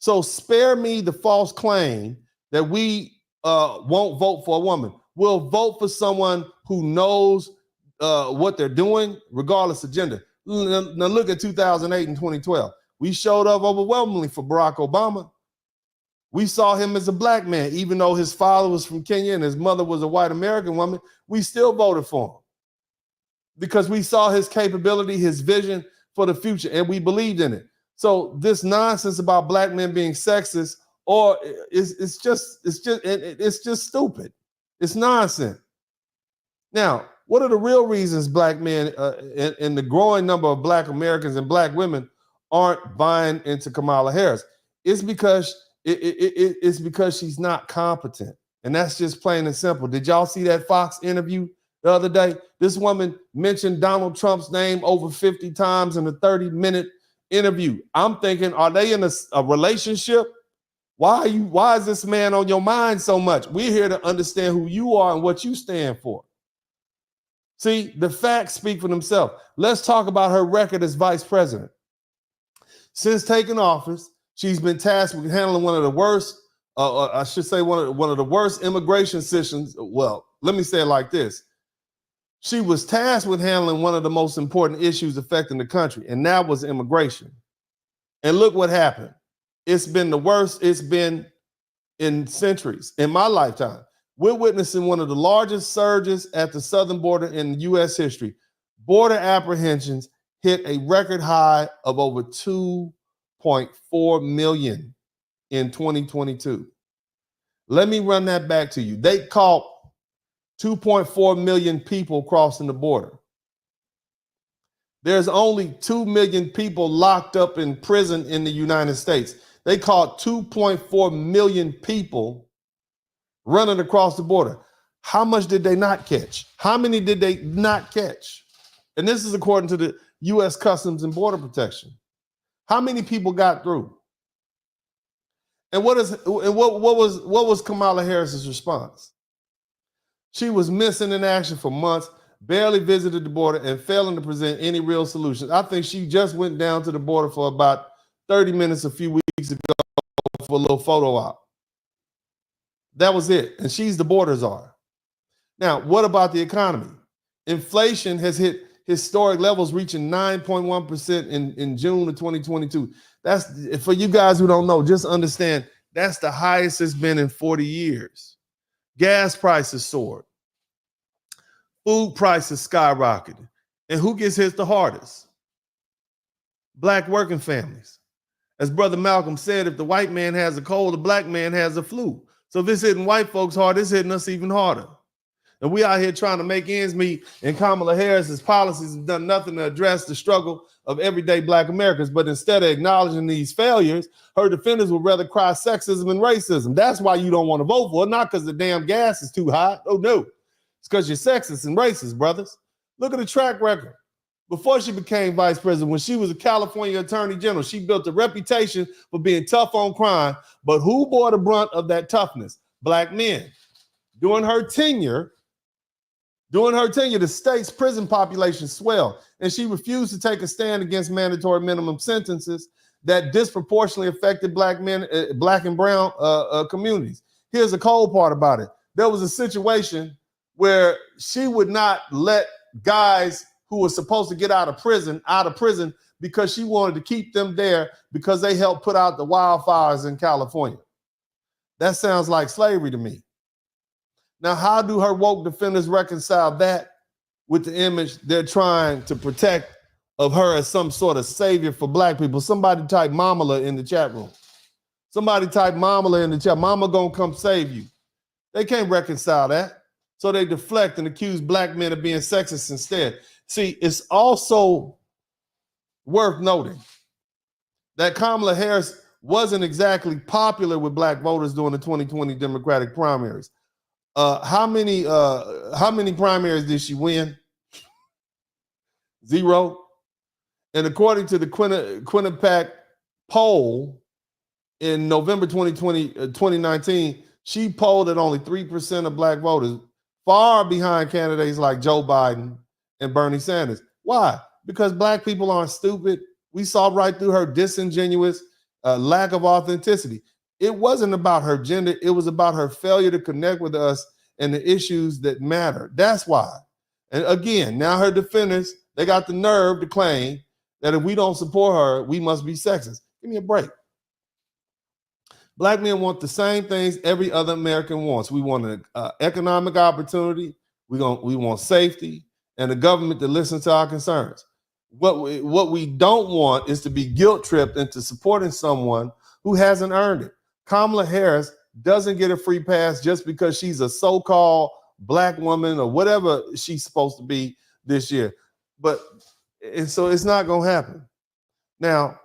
So spare me the false claim that we won't vote for a woman. We'll vote for someone who knows what they're doing, regardless of gender. Now look at 2008 and 2012. We showed up overwhelmingly for Barack Obama. We saw him as a black man, even though his father was from Kenya and his mother was a white American woman. We still voted for him because we saw his capability, his vision for the future, and we believed in it. So this nonsense about black men being sexist, or it's just stupid. It's nonsense. Now, what are the real reasons black men and the growing number of black Americans and black women aren't buying into Kamala Harris? It's because it's because she's not competent, and that's just plain and simple. Did y'all see that Fox interview the other day. This woman mentioned Donald Trump's name over 50 times in a 30-minute interview. I'm thinking, are they in a relationship? Why is this man on your mind so much? We're here to understand who you are and what you stand for. See, the facts speak for themselves. Let's talk about her record as vice president. Since taking office, she's been tasked with handling one of the worst, I should say one of the worst immigration systems. Well, let me say it like this. She was tasked with handling one of the most important issues affecting the country, and that was immigration. And look what happened. It's been the worst it's been in centuries. In my lifetime, we're witnessing one of the largest surges at the southern border in U.S. history. Border apprehensions hit a record high of over 2.4 million in 2022. Let me run that back to you. They caught 2.4 million people crossing the border. There's only 2 million people locked up in prison in the United States. They caught 2.4 million people running across the border. How much did they not catch? How many did they not catch? And this is according to the U.S. Customs and Border Protection. How many people got through? And what was Kamala Harris's response? She was missing in action for months, barely visited the border, and failing to present any real solutions. I think she just went down to the border for about 30 minutes a few weeks ago for a little photo op. That was it. And she's the border czar. Now, what about the economy? Inflation has hit historic levels, reaching 9.1% in June of 2022. That's, for you guys who don't know, just understand that's the highest it's been in 40 years. Gas prices soared. Food prices skyrocketed. And who gets hit the hardest? Black working families. As Brother Malcolm said, if the white man has a cold, the black man has a flu. So if it's hitting white folks hard, it's hitting us even harder. And we out here trying to make ends meet, and Kamala Harris's policies have done nothing to address the struggle of everyday Black Americans. But instead of acknowledging these failures, her defenders would rather cry sexism and racism. That's why you don't want to vote for her, not because the damn gas is too high. Oh, no. It's because you're sexist and racist, brothers. Look at the track record. Before she became vice president, when she was a California attorney general, she built a reputation for being tough on crime. But who bore the brunt of that toughness? Black men. During her tenure, the state's prison population swelled, and she refused to take a stand against mandatory minimum sentences that disproportionately affected Black men, Black and brown communities. Here's the cold part about it. There was a situation where she would not let guys who were supposed to get out of prison because she wanted to keep them there because they helped put out the wildfires in California. That sounds like slavery to me. Now, how do her woke defenders reconcile that with the image they're trying to protect of her as some sort of savior for Black people? Somebody type Mamala in the chat room. Somebody type Mamala in the chat. Mama gonna come save you. They can't reconcile that. So they deflect and accuse Black men of being sexist instead. See, it's also worth noting that Kamala Harris wasn't exactly popular with Black voters during the 2020 Democratic primaries. How many primaries did she win? 0. And according to the Quinnipiac poll in November 2019, she polled at only 3% of Black voters, far behind candidates like Joe Biden and Bernie Sanders. Why? Because Black people aren't stupid. We saw right through her disingenuous lack of authenticity. It wasn't about her gender. It was about her failure to connect with us and the issues that matter. That's why. And again, now her defenders, they got the nerve to claim that if we don't support her, we must be sexist. Give me a break. Black men want the same things every other American wants. We want an economic opportunity. We want safety and a government that listens to our concerns. What we don't want is to be guilt tripped into supporting someone who hasn't earned it. Kamala Harris doesn't get a free pass just because she's a so-called Black woman or whatever she's supposed to be this year. And so it's not going to happen. Now,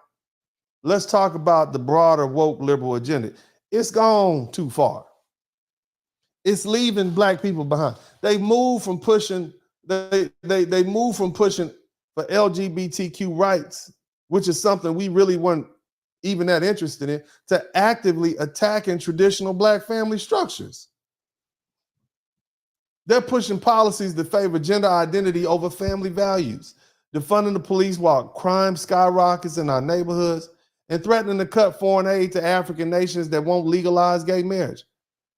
let's talk about the broader woke liberal agenda. It's gone too far. It's leaving black people behind. They move from pushing, they move from pushing for LGBTQ rights, which is something we really weren't even that interested in, to actively attacking traditional black family structures. They're pushing policies that favor gender identity over family values, defunding the police while crime skyrockets in our neighborhoods, and threatening to cut foreign aid to African nations that won't legalize gay marriage.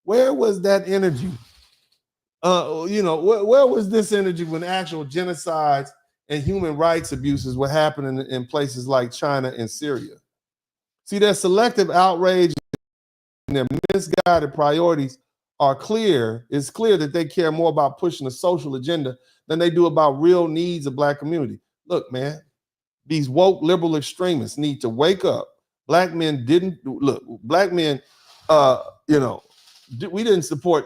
Where was that energy? Where was this energy when actual genocides and human rights abuses were happening in places like China and Syria? See, their selective outrage and their misguided priorities are clear. It's clear that they care more about pushing a social agenda than they do about real needs of black community. Look, man, these woke liberal extremists need to wake up. Black men we didn't support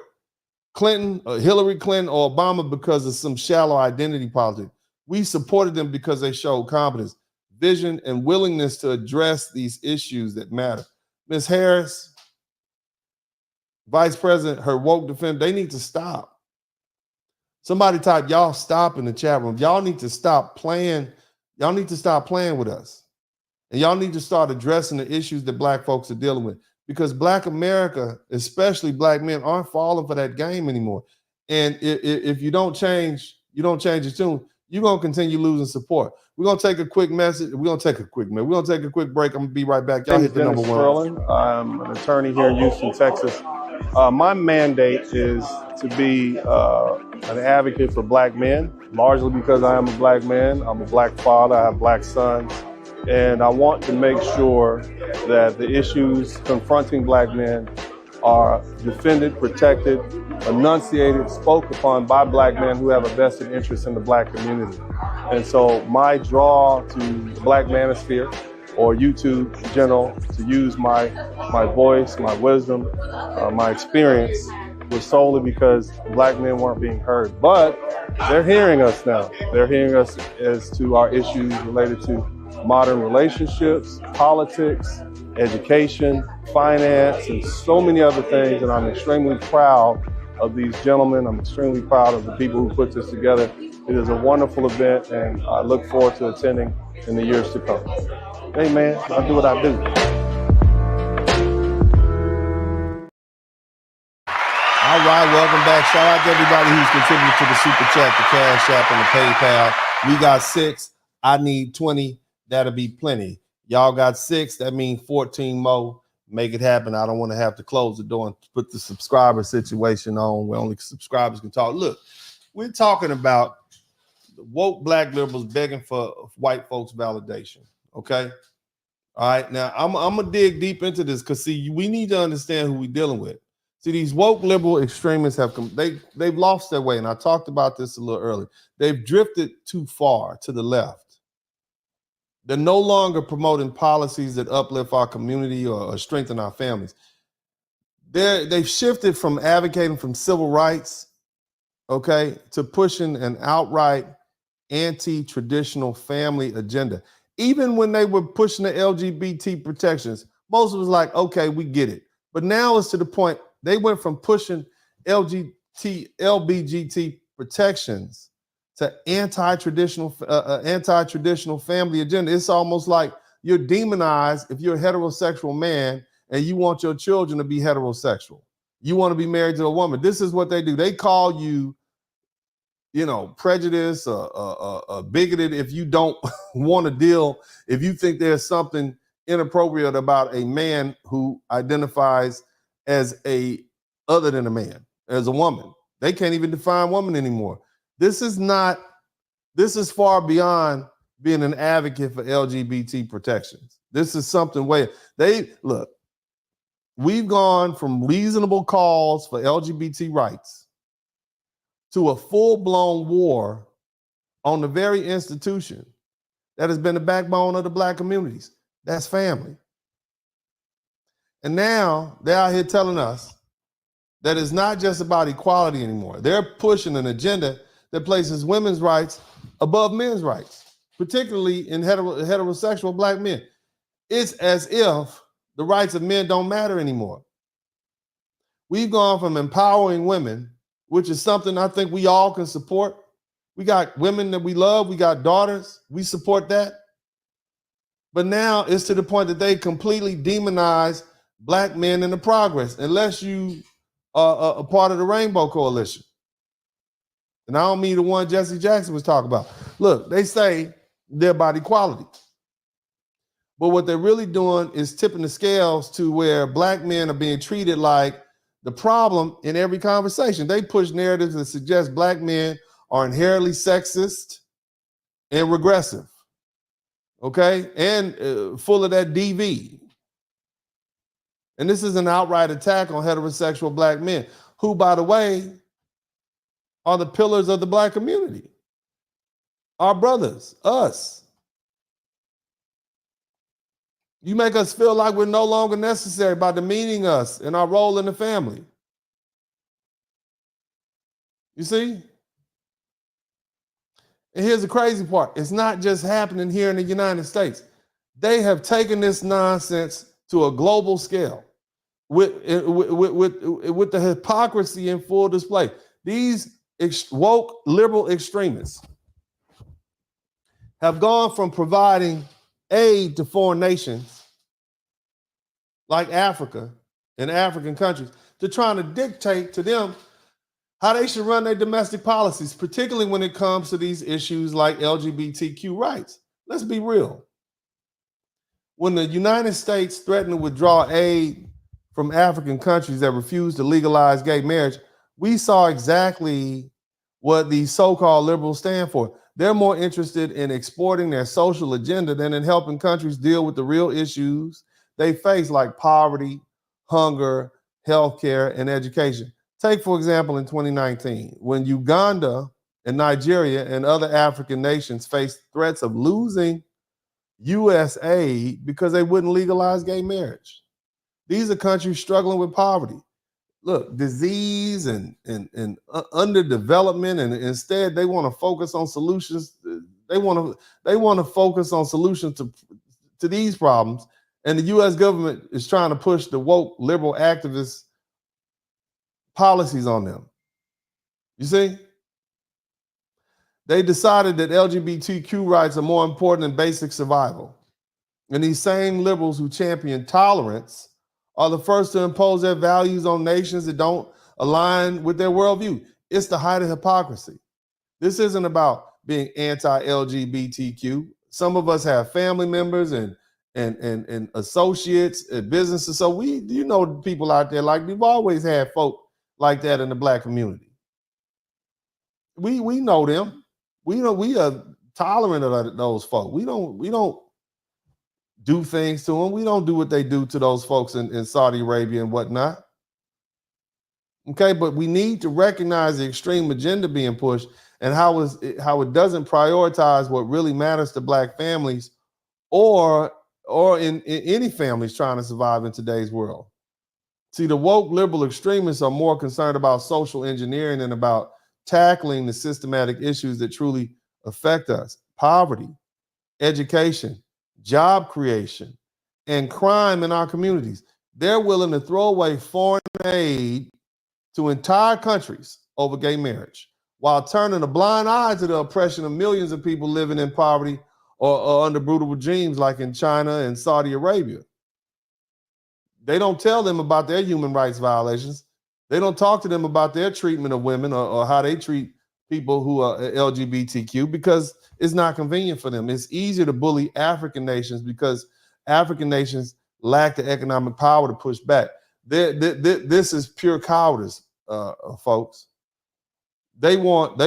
Clinton, Hillary Clinton, or Obama because of some shallow identity politics. We supported them because they showed competence, vision, and willingness to address these issues that matter. Ms. Harris, Vice President, her woke defense, they need to stop. Somebody type, y'all stop in the chat room. Y'all need to stop playing. Y'all need to stop playing with us. And y'all need to start addressing the issues that black folks are dealing with. Because black America, especially black men, aren't falling for that game anymore. And if you don't change your tune, you're going to continue losing support. We're going to take a quick message. We're going to take a quick break. I'm going to be right back. Y'all hit the number one. Spurling. I'm an attorney here in Houston, Texas. My mandate is to be an advocate for black men, largely because I am a black man. I'm a black father. I have black sons. And I want to make sure that the issues confronting black men are defended, protected, enunciated, spoke upon by black men who have a vested interest in the black community. And so my draw to the Black Manosphere or YouTube in general to use my voice, my wisdom, my experience was solely because black men weren't being heard. But they're hearing us now. They're hearing us as to our issues related to modern relationships, politics, education, finance, and so many other things. And I'm extremely proud of these gentlemen. I'm extremely proud of the people who put this together. It is a wonderful event, and I look forward to attending in the years to come. Hey, man, I do what I do. All right, welcome back. Shout out to everybody who's contributing to the Super Chat, the Cash App, and the PayPal. We got 6. I need 20. That'll be plenty. Y'all got 6. That means 14 more. Make it happen. I don't want to have to close the door and put the subscriber situation on where only subscribers can talk. Look, we're talking about the woke black liberals begging for white folks' validation. Okay. All right. Now I'm gonna dig deep into this because see, we need to understand who we're dealing with. See, these woke liberal extremists have come, they've lost their way. And I talked about this a little earlier. They've drifted too far to the left. They're no longer promoting policies that uplift our community or strengthen our families. They've shifted from advocating for civil rights, okay, to pushing an outright anti-traditional family agenda. Even when they were pushing the LGBT protections, most of us like, okay, we get it. But now it's to the point they went from pushing LBGT protections to anti-traditional family agenda. It's almost like you're demonized if you're a heterosexual man and you want your children to be heterosexual. You want to be married to a woman. This is what they do. They call you, prejudiced or bigoted if you don't want to deal, if you think there's something inappropriate about a man who identifies as other than a man, as a woman. They can't even define woman anymore. This is far beyond being an advocate for LGBT protections. This is something we've gone from reasonable calls for LGBT rights to a full-blown war on the very institution that has been the backbone of the black communities. That's family. And now they're out here telling us that it's not just about equality anymore. They're pushing an agenda that places women's rights above men's rights, particularly in heterosexual black men. It's as if the rights of men don't matter anymore. We've gone from empowering women, which is something I think we all can support. We got women that we love. We got daughters. We support that. But now it's to the point that they completely demonize black men in the progress, unless you are a part of the Rainbow Coalition. And I don't mean the one Jesse Jackson was talking about. Look, they say they're about equality. But what they're really doing is tipping the scales to where black men are being treated like the problem in every conversation. They push narratives that suggest black men are inherently sexist and regressive, okay? And full of that DV. And this is an outright attack on heterosexual black men, who, by the way, are the pillars of the black community. Our brothers, us. You make us feel like we're no longer necessary by demeaning us and our role in the family. You see? And here's the crazy part. It's not just happening here in the United States. They have taken this nonsense to a global scale with the hypocrisy in full display. These woke liberal extremists have gone from providing aid to foreign nations like Africa and African countries to trying to dictate to them how they should run their domestic policies, particularly when it comes to these issues like LGBTQ rights. Let's be real. When the United States threatened to withdraw aid from African countries that refused to legalize gay marriage, we saw exactly what these so-called liberals stand for. They're more interested in exporting their social agenda than in helping countries deal with the real issues they face, like poverty, hunger, healthcare, and education. Take, for example, in 2019, when Uganda and Nigeria and other African nations faced threats of losing U.S. aid because they wouldn't legalize gay marriage. These are countries struggling with poverty. Look, disease and underdevelopment, and instead they want to focus on solutions. They want to focus on solutions to these problems, and the U.S. government is trying to push the woke liberal activist policies on them. You see, they decided that LGBTQ rights are more important than basic survival, and these same liberals who champion tolerance are the first to impose their values on nations that don't align with their worldview. It's the height of hypocrisy. This isn't about being anti-LGBTQ. Some of us have family members and associates at businesses. So people out there, like we've always had folk like that in the black community. We know them. We are tolerant of those folk. We don't do things to them. We don't do what they do to those folks in Saudi Arabia and whatnot. Okay, but we need to recognize the extreme agenda being pushed and how it doesn't prioritize what really matters to black families or in any families trying to survive in today's world. See, the woke liberal extremists are more concerned about social engineering than about tackling the systematic issues that truly affect us: poverty, education, job creation, and crime in our communities. They're willing to throw away foreign aid to entire countries over gay marriage, while turning a blind eye to the oppression of millions of people living in poverty or under brutal regimes like in China and Saudi Arabia. They don't tell them about their human rights violations. They don't talk to them about their treatment of women or how they treat people who are LGBTQ, because it's not convenient for them. It's easier to bully African nations because African nations lack the economic power to push back. This is pure cowardice, folks. They won't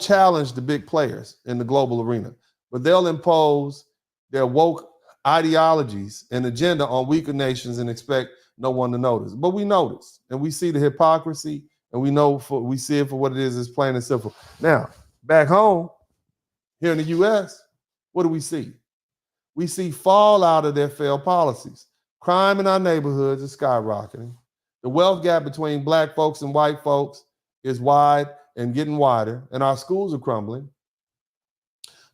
challenge the big players in the global arena, but they'll impose their woke ideologies and agenda on weaker nations and expect no one to notice. But we notice, and we see the hypocrisy, and we see it for what it is. It's plain and simple. Now, back home, here in the U.S., what do we see? We see fallout of their failed policies. Crime in our neighborhoods is skyrocketing. The wealth gap between black folks and white folks is wide and getting wider, and our schools are crumbling.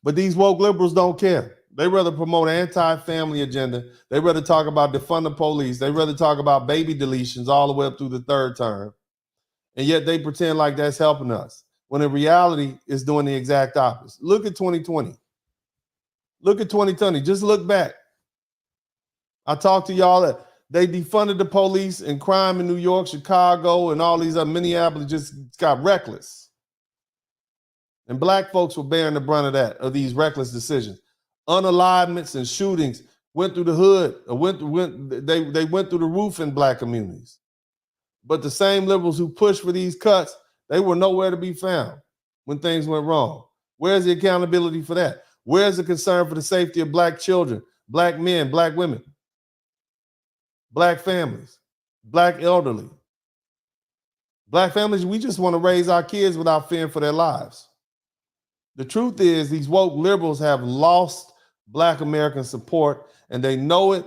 But these woke liberals don't care. They rather promote anti-family agenda. They rather talk about defund the police. They rather talk about baby deletions all the way up through the third term. And yet they pretend like that's helping us, when in reality, it's doing the exact opposite. Look at 2020. Look at 2020. Just look back. I talked to y'all that they defunded the police and crime in New York, Chicago, and all these other Minneapolis just got reckless. And black folks were bearing the brunt of that, of these reckless decisions. Unalignments and shootings went through the hood, they went through the roof in black communities. But the same liberals who pushed for these cuts, they were nowhere to be found when things went wrong. Where's the accountability for that? Where's the concern for the safety of black children, black men, black women, black families, black elderly? Black families, we just want to raise our kids without fearing for their lives. The truth is, these woke liberals have lost Black American support, and they know it,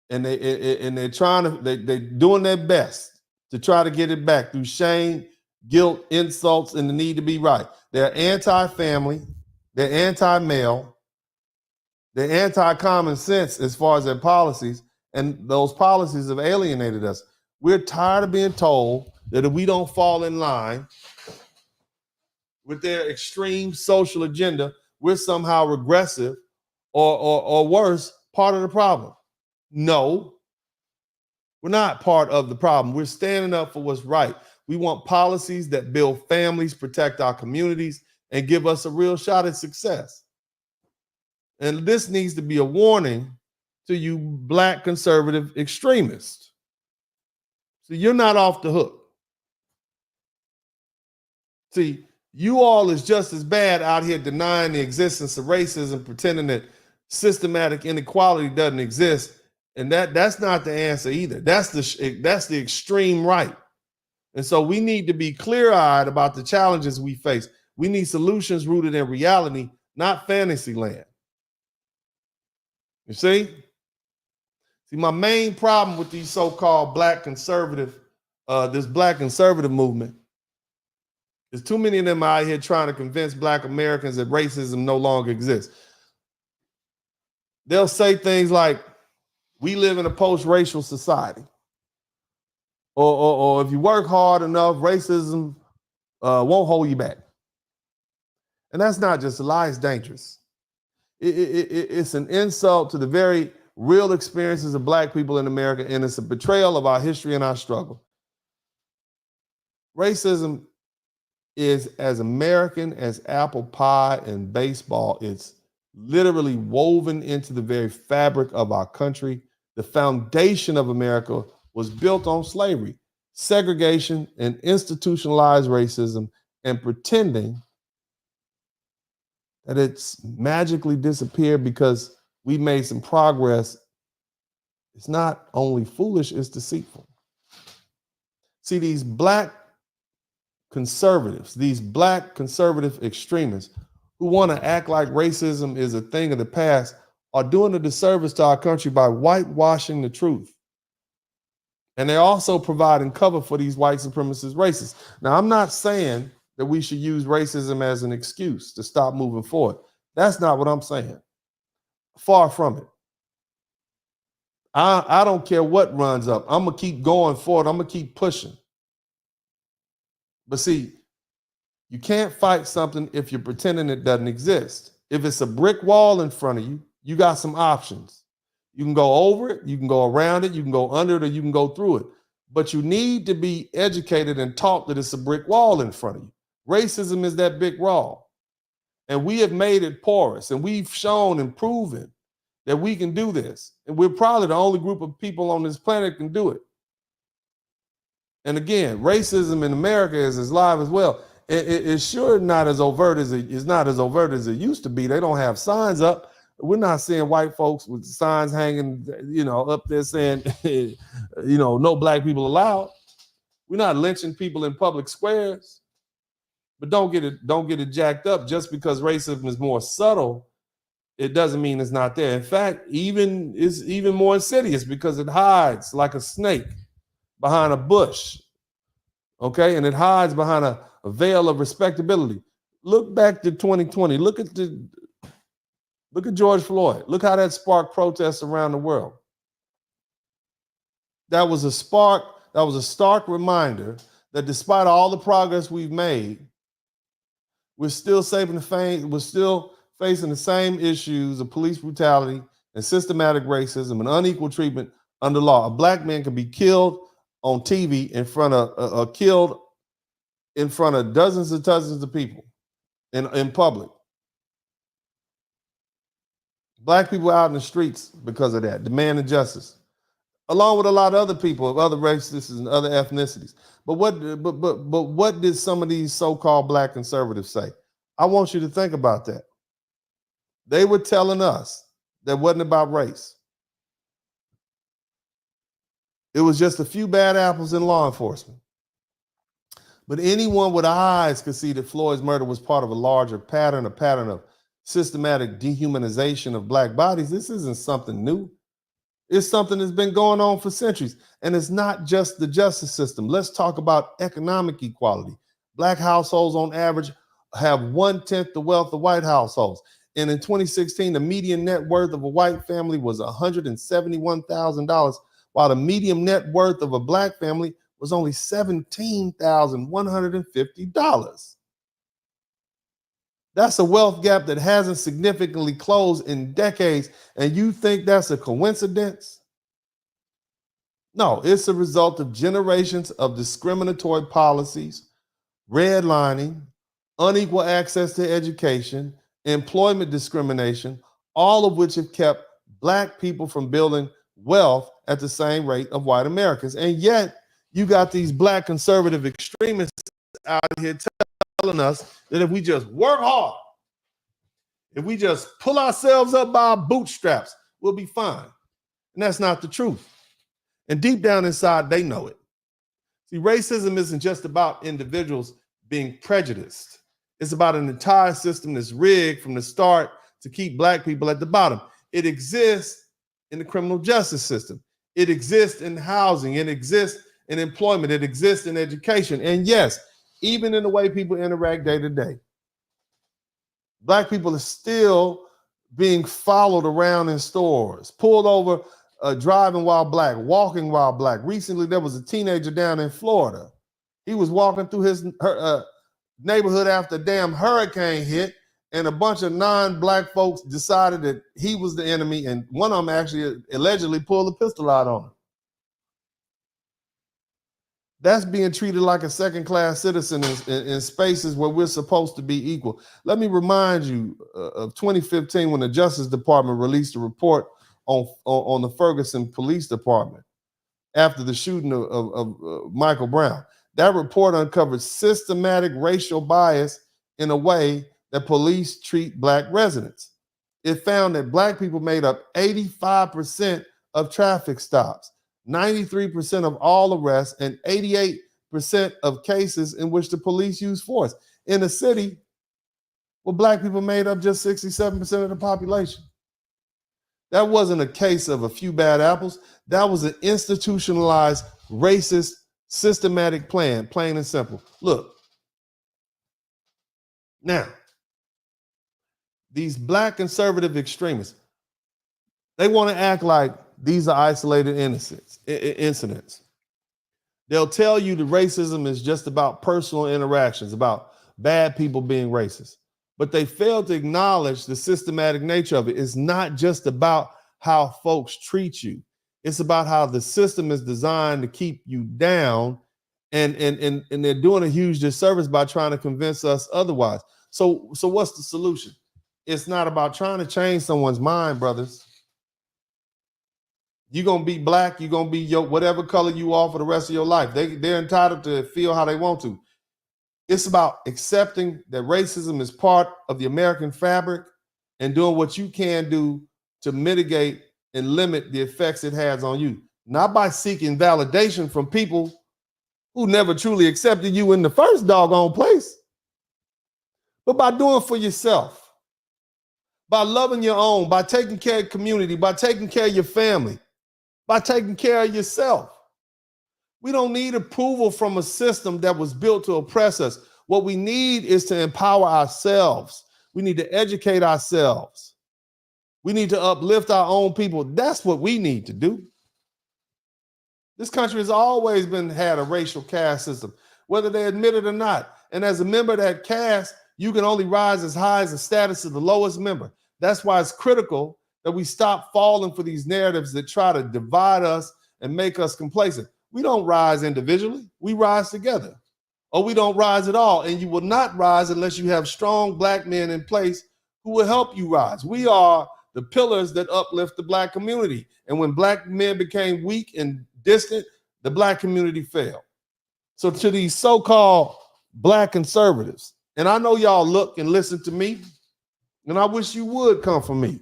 and they're trying to, they're doing their best to try to get it back through shame, guilt, insults, and the need to be right. They're anti-family, they're anti-male, they're anti-common sense as far as their policies, and those policies have alienated us. We're tired of being told that if we don't fall in line with their extreme social agenda, we're somehow regressive or worse, part of the problem. No, we're not part of the problem. We're standing up for what's right. We want policies that build families, protect our communities, and give us a real shot at success. And this needs to be a warning to you black conservative extremists. So you're not off the hook. See, you all is just as bad out here denying the existence of racism, pretending that systematic inequality doesn't exist. And that's not the answer either. That's the extreme right. And so we need to be clear-eyed about the challenges we face. We need solutions rooted in reality, not fantasy land. You see? See, my main problem with these so-called black conservative, this black conservative movement, is too many of them out here trying to convince black Americans that racism no longer exists. They'll say things like, we live in a post-racial society. Or if you work hard enough, racism won't hold you back. And that's not just a lie, it's dangerous. It's an insult to the very real experiences of black people in America, and it's a betrayal of our history and our struggle. Racism is as American as apple pie and baseball. It's literally woven into the very fabric of our country. The foundation of America was built on slavery, segregation, and institutionalized racism, and pretending that it's magically disappeared because we made some progress. It's not only foolish, it's deceitful. See, these black conservatives, these black conservative extremists who want to act like racism is a thing of the past are doing a disservice to our country by whitewashing the truth. And they're also providing cover for these white supremacist racists. Now, I'm not saying that we should use racism as an excuse to stop moving forward. That's not what I'm saying. Far from it. I don't care what runs up. I'm going to keep going forward. I'm going to keep pushing. But see, you can't fight something if you're pretending it doesn't exist. If it's a brick wall in front of you, you got some options. You can go over it, you can go around it, you can go under it, or you can go through it. But you need to be educated and taught that it's a brick wall in front of you. Racism is that big wall. And we have made it porous, and we've shown and proven that we can do this. And we're probably the only group of people on this planet can do it. And again, racism in America is as live as well. It's sure not as overt as it used to be. They don't have signs up. We're not seeing white folks with signs hanging, up there saying, no black people allowed. We're not lynching people in public squares. But don't get it jacked up. Just because racism is more subtle, it doesn't mean it's not there. In fact, it's even more insidious because it hides like a snake behind a bush. Okay, and it hides behind a veil of respectability. Look back to 2020. Look at Look at George Floyd. Look how that sparked protests around the world. That was a stark reminder that despite all the progress we've made, we're still facing the same issues of police brutality and systematic racism and unequal treatment under law. A black man can be killed on TV in front of dozens and dozens of people in public. Black people out in the streets because of that, demanding justice, along with a lot of other people of other races and other ethnicities. But what did some of these so-called black conservatives say? I want you to think about that. They were telling us that it wasn't about race. It was just a few bad apples in law enforcement. But anyone with eyes could see that Floyd's murder was part of a larger pattern of systematic dehumanization of black bodies. This isn't something new. It's something that's been going on for centuries. And it's not just the justice system. Let's talk about economic equality. Black households on average have 1/10 the wealth of white households. And in 2016, the median net worth of a white family was $171,000, while the median net worth of a black family was only $17,150. That's a wealth gap that hasn't significantly closed in decades. And you think that's a coincidence? No, it's a result of generations of discriminatory policies, redlining, unequal access to education, employment discrimination, all of which have kept black people from building wealth at the same rate of white Americans. And yet you got these black conservative extremists out here telling us that if we just work hard, if we just pull ourselves up by our bootstraps, we'll be fine. And that's not the truth. And deep down inside, they know it. See, racism isn't just about individuals being prejudiced. It's about an entire system that's rigged from the start to keep black people at the bottom. It exists in the criminal justice system. It exists in housing. It exists in employment. It exists in education. And yes, even in the way people interact day to day. Black people are still being followed around in stores, pulled over, driving while black, walking while black. Recently, there was a teenager down in Florida. He was walking through his neighborhood after a damn hurricane hit, and a bunch of non-black folks decided that he was the enemy, and one of them actually allegedly pulled a pistol out on him. That's being treated like a second-class citizen in spaces where we're supposed to be equal. Let me remind you of 2015 when the Justice Department released a report on the Ferguson Police Department after the shooting of Michael Brown. That report uncovered systematic racial bias in a way that police treat black residents. It found that black people made up 85% of traffic stops, 93% of all arrests, and 88% of cases in which the police use force in a city where black people made up just 67% of the population. That wasn't a case of a few bad apples. That was an institutionalized, racist, systematic plan, plain and simple. Look, now, these black conservative extremists, they want to act like these are isolated incidents. They'll tell you that racism is just about personal interactions, about bad people being racist. But they fail to acknowledge the systematic nature of it. It's not just about how folks treat you. It's about how the system is designed to keep you down, and they're doing a huge disservice by trying to convince us otherwise. So what's the solution? It's not about trying to change someone's mind, brothers. You're going to be black, you're going to be whatever color you are for the rest of your life. They're entitled to feel how they want to. It's about accepting that racism is part of the American fabric and doing what you can do to mitigate and limit the effects it has on you. Not by seeking validation from people who never truly accepted you in the first doggone place, but by doing for yourself, by loving your own, by taking care of community, by taking care of your family, by taking care of yourself. We don't need approval from a system that was built to oppress us. What we need is to empower ourselves. We need to educate ourselves. We need to uplift our own people. That's what we need to do. This country has always had a racial caste system, whether they admit it or not. And as a member of that caste, you can only rise as high as the status of the lowest member. That's why it's critical that we stop falling for these narratives that try to divide us and make us complacent. We don't rise individually. We rise together. Or we don't rise at all. And you will not rise unless you have strong black men in place who will help you rise. We are the pillars that uplift the black community. And when black men became weak and distant, the black community fell. So to these so-called black conservatives, and I know y'all look and listen to me, and I wish you would come for me.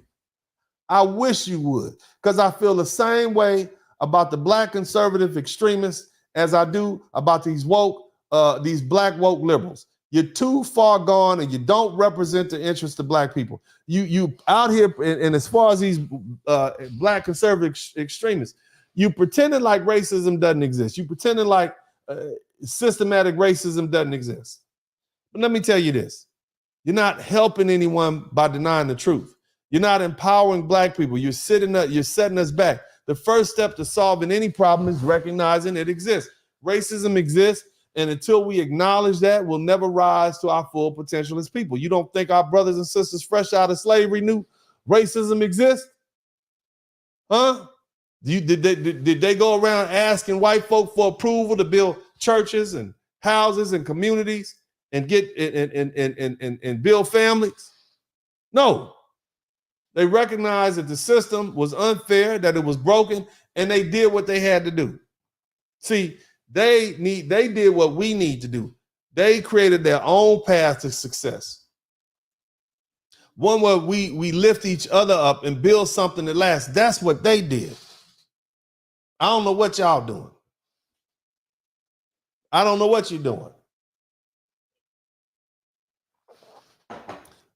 I wish you would, because I feel the same way about the black conservative extremists as I do about these black woke liberals. You're too far gone and you don't represent the interests of black people. You out here, and as far as these black conservative extremists, you pretending like racism doesn't exist. You pretending like systematic racism doesn't exist. But let me tell you this. You're not helping anyone by denying the truth. You're not empowering black people. You're setting us back. The first step to solving any problem is recognizing it exists. Racism exists, and until we acknowledge that, we'll never rise to our full potential as people. You don't think our brothers and sisters fresh out of slavery knew racism exists? Huh? Did they go around asking white folk for approval to build churches and houses and communities and get and build families? No. They recognized that the system was unfair, that it was broken, and they did what they had to do. See, they did what we need to do. They created their own path to success. One where we lift each other up and build something that lasts. That's what they did. I don't know what y'all doing. I don't know what you're doing.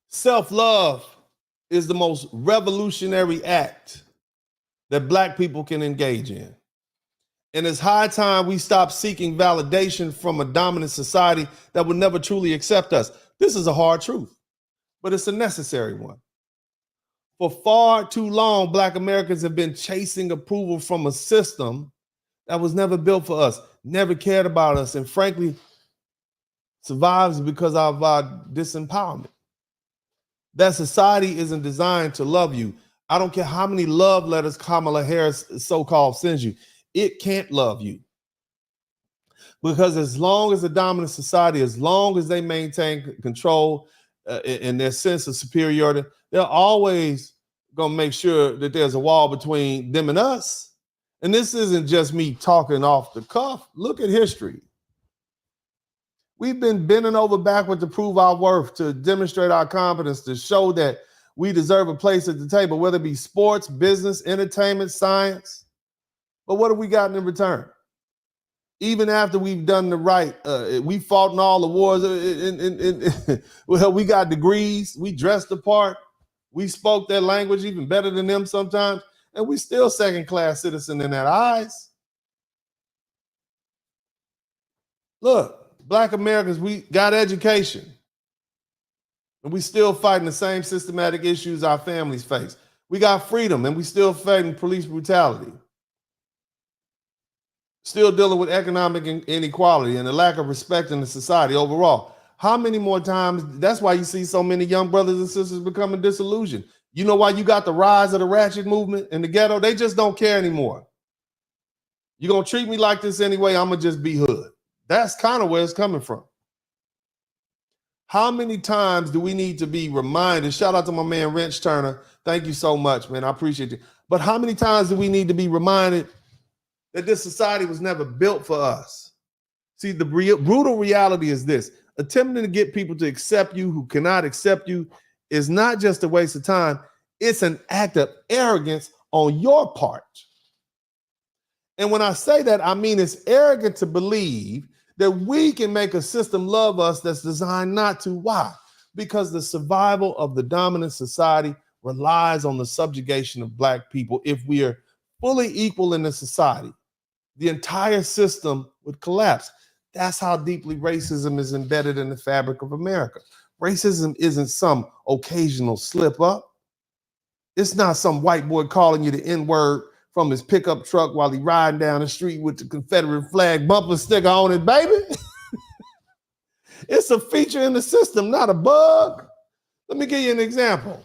Self-love is the most revolutionary act that black people can engage in. And it's high time we stop seeking validation from a dominant society that will never truly accept us. This is a hard truth, but it's a necessary one. For far too long, black Americans have been chasing approval from a system that was never built for us, never cared about us, and frankly, survives because of our disempowerment. That society isn't designed to love you. I don't care how many love letters Kamala Harris so-called sends you. It can't love you. Because as long as the dominant society, as long as they maintain control and their sense of superiority, they're always going to make sure that there's a wall between them and us. And this isn't just me talking off the cuff. Look at history. We've been bending over backward to prove our worth, to demonstrate our competence, to show that we deserve a place at the table, whether it be sports, business, entertainment, science. But what have we gotten in return? Even after we've done the right, we fought in all the wars. Well, we got degrees. We dressed the part. We spoke their language even better than them sometimes. And we still second-class citizen in their eyes. Look. Black Americans, we got education, and we still fighting the same systematic issues our families face. We got freedom, and we still fighting police brutality. Still dealing with economic inequality and the lack of respect in the society overall. How many more times? That's why you see so many young brothers and sisters becoming disillusioned. You know why you got the rise of the ratchet movement in the ghetto? They just don't care anymore. You're going to treat me like this anyway, I'm going to just be hood. That's kind of where it's coming from. How many times do we need to be reminded? Shout out to my man, Wrench Turner. Thank you so much, man. I appreciate you. But how many times do we need to be reminded that this society was never built for us? See, the brutal reality is this. Attempting to get people to accept you who cannot accept you is not just a waste of time. It's an act of arrogance on your part. And when I say that, I mean it's arrogant to believe that we can make a system love us that's designed not to. Why? Because the survival of the dominant society relies on the subjugation of black people. If we are fully equal in the society, the entire system would collapse. That's how deeply racism is embedded in the fabric of America. Racism isn't some occasional slip up. It's not some white boy calling you the N-word from his pickup truck while he riding down the street with the Confederate flag bumper sticker on it, baby. It's a feature in the system, not a bug. Let me give you an example.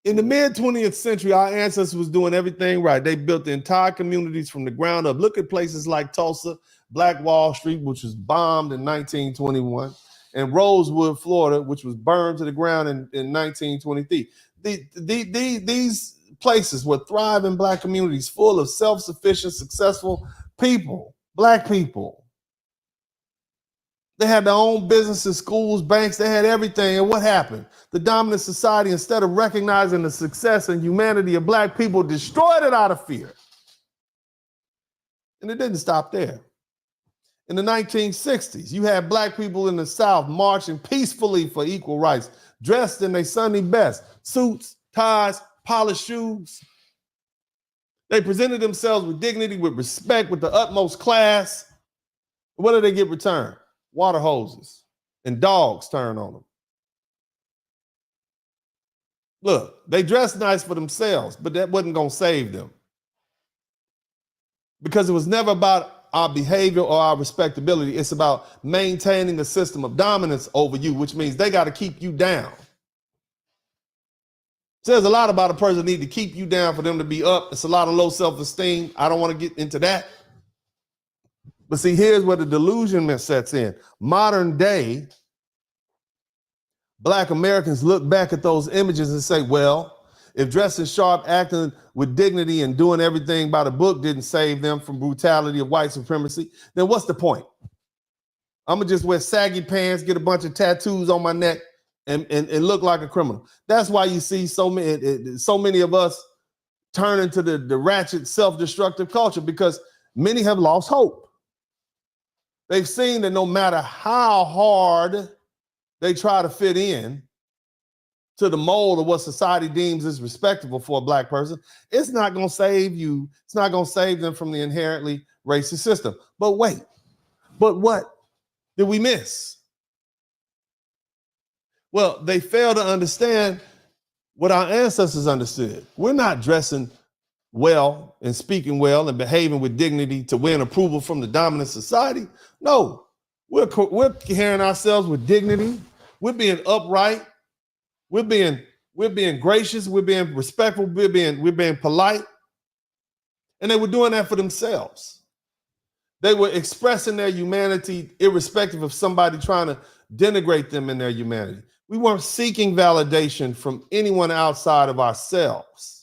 In the mid-20th century, our ancestors was doing everything right. They built the entire communities from the ground up. Look at places like Tulsa, Black Wall Street, which was bombed in 1921, and Rosewood, Florida, which was burned to the ground in 1923. These places were thriving Black communities full of self-sufficient, successful people, Black people. They had their own businesses, schools, banks, they had everything. And what happened? The dominant society, instead of recognizing the success and humanity of Black people, destroyed it out of fear. And it didn't stop there. In the 1960s, you had Black people in the South marching peacefully for equal rights, dressed in their Sunday best, suits, ties, polished shoes. They presented themselves with dignity, with respect, with the utmost class. What did they get returned? Water hoses and dogs turned on them. Look, they dressed nice for themselves, but that wasn't going to save them. Because it was never about our behavior or our respectability. It's about maintaining a system of dominance over you, which means they got to keep you down. Says a lot about a person need to keep you down for them to be up. It's a lot of low self-esteem. I don't want to get into that. But see, here's where the delusionment sets in. Modern day Black Americans look back at those images and say, well, if dressing sharp, acting with dignity, and doing everything by the book didn't save them from brutality of white supremacy, then what's the point? I'm gonna just wear saggy pants, get a bunch of tattoos on my neck, and look like a criminal. That's why you see so many of us turn into the ratchet, self-destructive culture, because many have lost hope. They've seen that no matter how hard they try to fit in to the mold of what society deems is respectable for a Black person, it's not going to save you. It's not going to save them from the inherently racist system. But wait, what did we miss? Well, they fail to understand what our ancestors understood. We're not dressing well and speaking well and behaving with dignity to win approval from the dominant society. No, we're carrying ourselves with dignity. We're being upright. We're being gracious. We're being respectful. We're being polite. And they were doing that for themselves. They were expressing their humanity irrespective of somebody trying to denigrate them in their humanity. We weren't seeking validation from anyone outside of ourselves.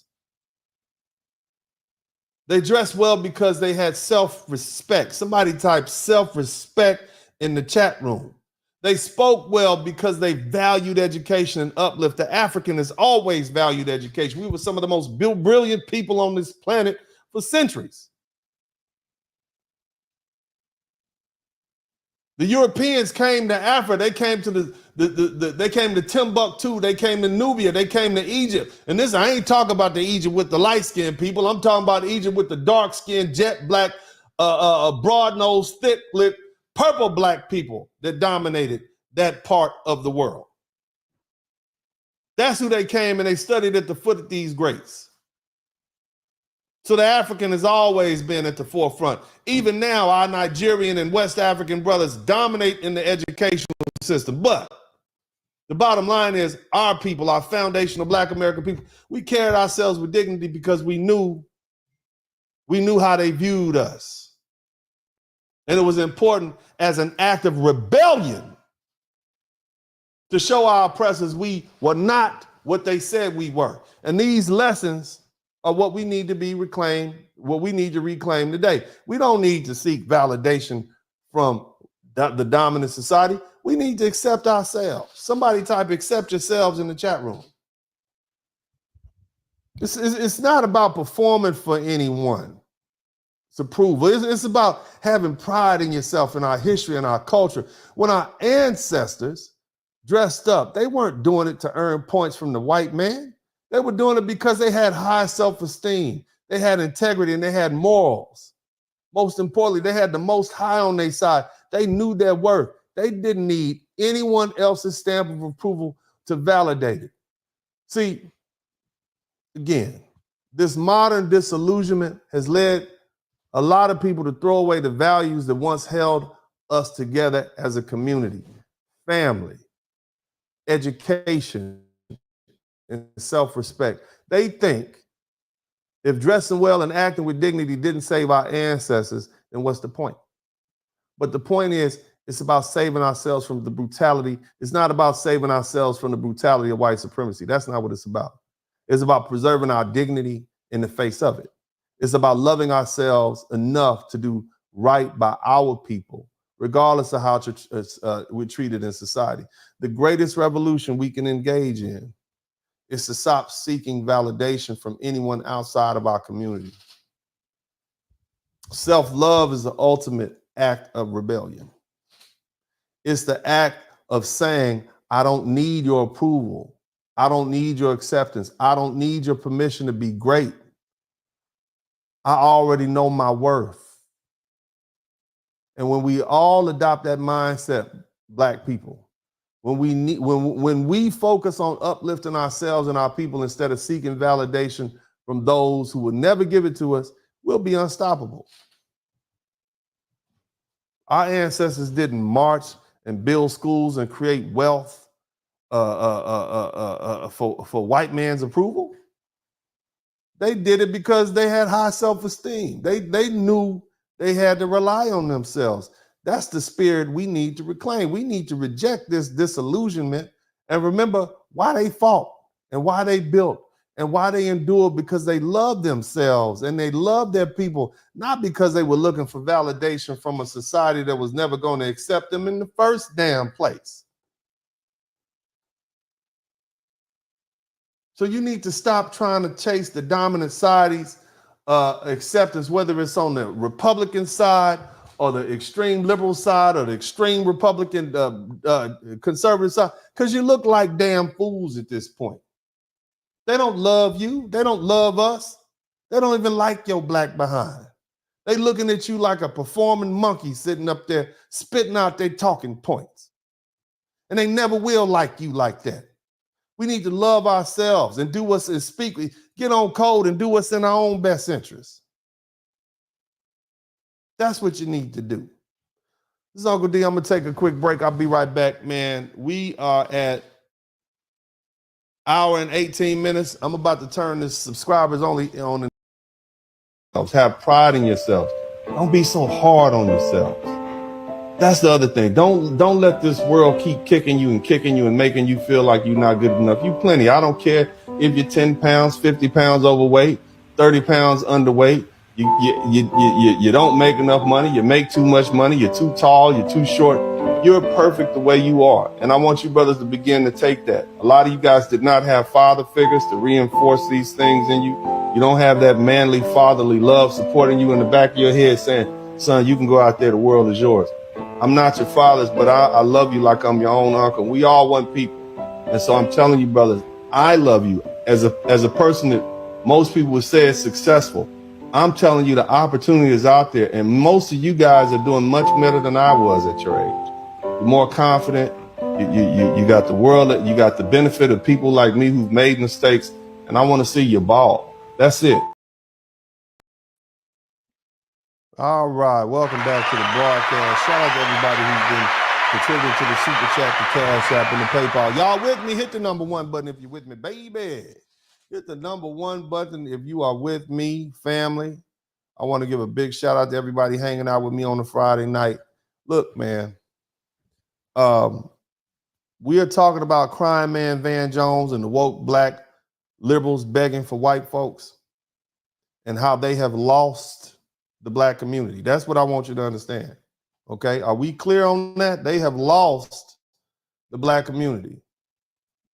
They dressed well because they had self-respect. Somebody typed self-respect in the chat room. They spoke well because they valued education and uplift. The African has always valued education. We were some of the most brilliant people on this planet for centuries. The Europeans came to Africa. They came to they came to Timbuktu. They came to Nubia. They came to Egypt. And this, I ain't talking about the Egypt with the light-skinned people. I'm talking about Egypt with the dark-skinned, jet black, broad-nosed, thick-lipped, purple Black people that dominated that part of the world. That's who they came, and they studied at the foot of these greats. So the African has always been at the forefront. Even now, our Nigerian and West African brothers dominate in the educational system. But the bottom line is our people, our foundational Black American people, we carried ourselves with dignity because we knew how they viewed us. And it was important as an act of rebellion to show our oppressors we were not what they said we were. And these lessons are what we need to be reclaimed, what we need to reclaim today. We don't need to seek validation from the dominant society. We need to accept ourselves. Somebody type accept yourselves in the chat room. It's not about performing for anyone. It's approval. It's about having pride in yourself, in our history and our culture. When our ancestors dressed up, they weren't doing it to earn points from the white man. They were doing it because they had high self-esteem, they had integrity, and they had morals. Most importantly, they had the Most High on their side. They knew their worth. They didn't need anyone else's stamp of approval to validate it. See, again, this modern disillusionment has led a lot of people to throw away the values that once held us together as a community: family, education, and self-respect. They think if dressing well and acting with dignity didn't save our ancestors, then what's the point? But the point is, it's about saving ourselves from the brutality. It's not about saving ourselves from the brutality of white supremacy. That's not what it's about. It's about preserving our dignity in the face of it. It's about loving ourselves enough to do right by our people, regardless of how we're treated in society. The greatest revolution we can engage in is to stop seeking validation from anyone outside of our community. Self-love is the ultimate act of rebellion. It's the act of saying, I don't need your approval. I don't need your acceptance. I don't need your permission to be great. I already know my worth. And when we all adopt that mindset, Black people, when we focus on uplifting ourselves and our people instead of seeking validation from those who will never give it to us, we'll be unstoppable. Our ancestors didn't march and build schools and create wealth for white man's approval. They did it because they had high self-esteem. They knew they had to rely on themselves. That's the spirit we need to reclaim. We need to reject this disillusionment and remember why they fought and why they built and why they endured, because they loved themselves and they loved their people, not because they were looking for validation from a society that was never going to accept them in the first damn place. So you need to stop trying to chase the dominant side's acceptance, whether it's on the Republican side or the extreme liberal side or the extreme Republican conservative side, because you look like damn fools at this point. They don't love you. They don't love us. They don't even like your black behind. They looking at you like a performing monkey sitting up there spitting out their talking points. And they never will like you like that. We need to love ourselves and do what's and speak, get on code and do what's in our own best interest. That's what you need to do. This is Uncle D. I'm going to take a quick break. I'll be right back, man. We are at hour and 18 minutes. I'm about to turn this subscribers only on. Have pride in yourselves. Don't be so hard on yourselves. That's the other thing. Don't let this world keep kicking you and making you feel like you're not good enough. You plenty. I don't care if you're 10 pounds, 50 pounds overweight, 30 pounds underweight. You don't make enough money. You make too much money. You're too tall. You're too short. You're perfect the way you are. And I want you brothers to begin to take that. A lot of you guys did not have father figures to reinforce these things in you. You don't have that manly fatherly love supporting you in the back of your head saying, son, you can go out there. The world is yours. I'm not your fathers, but I love you like I'm your own uncle. We all one people. And so I'm telling you, brothers, I love you as a person that most people would say is successful. I'm telling you, the opportunity is out there. And most of you guys are doing much better than I was at your age. You're more confident. You got the world, you got the benefit of people like me who've made mistakes. And I want to see you ball. That's it. All right, welcome back to the broadcast. Shout out to everybody who's been contributing to the Super Chat, the Cash App, and the PayPal. Y'all with me? Hit the number one button if you're with me, baby. Hit the number one button if you are with me, family. I want to give a big shout out to everybody hanging out with me on a Friday night. Look, man, we are talking about Crime Man Van Jones and the woke black liberals begging for white folks and how they have lost the black community. That's what I want you to understand. Okay, are we clear on that? They have lost the black community.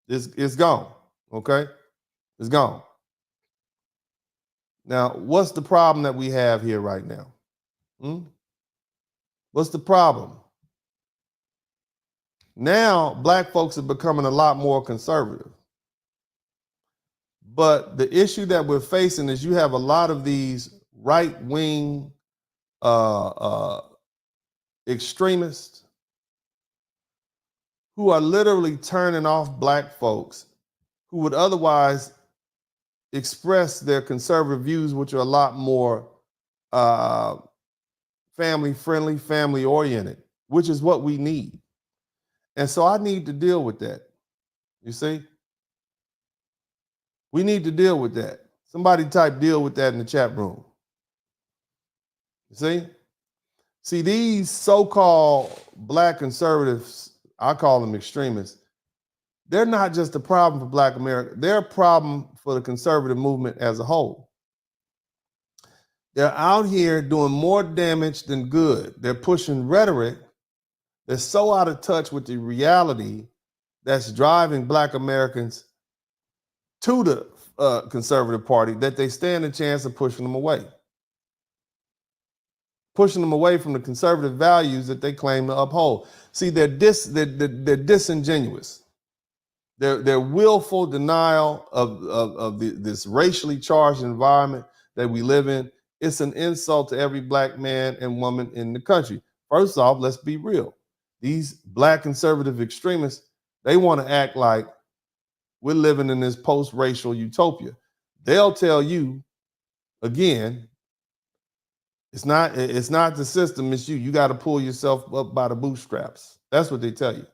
It's gone. Okay, it's gone. Now, what's the problem that we have here right now? What's the problem? Now, black folks are becoming a lot more conservative. But the issue that we're facing is you have a lot of these right-wing extremists who are literally turning off black folks who would otherwise express their conservative views, which are a lot more family-friendly, family-oriented, which is what we need. And so I need to deal with that. You see? We need to deal with that. Somebody type deal with that in the chat room. You see? See, these so-called black conservatives, I call them extremists, they're not just a problem for Black America. They're a problem for the conservative movement as a whole. They're out here doing more damage than good. They're pushing rhetoric. They're so out of touch with the reality that's driving Black Americans to the conservative party that they stand a chance of pushing them away. Pushing them away from the conservative values that they claim to uphold. See, they're disingenuous. Their willful denial of this racially charged environment that we live in. It's an insult to every Black man and woman in the country. First off, let's be real. These Black conservative extremists, they want to act like we're living in this post-racial utopia. They'll tell you, again, it's not the system, it's you. You got to pull yourself up by the bootstraps. That's what they tell you.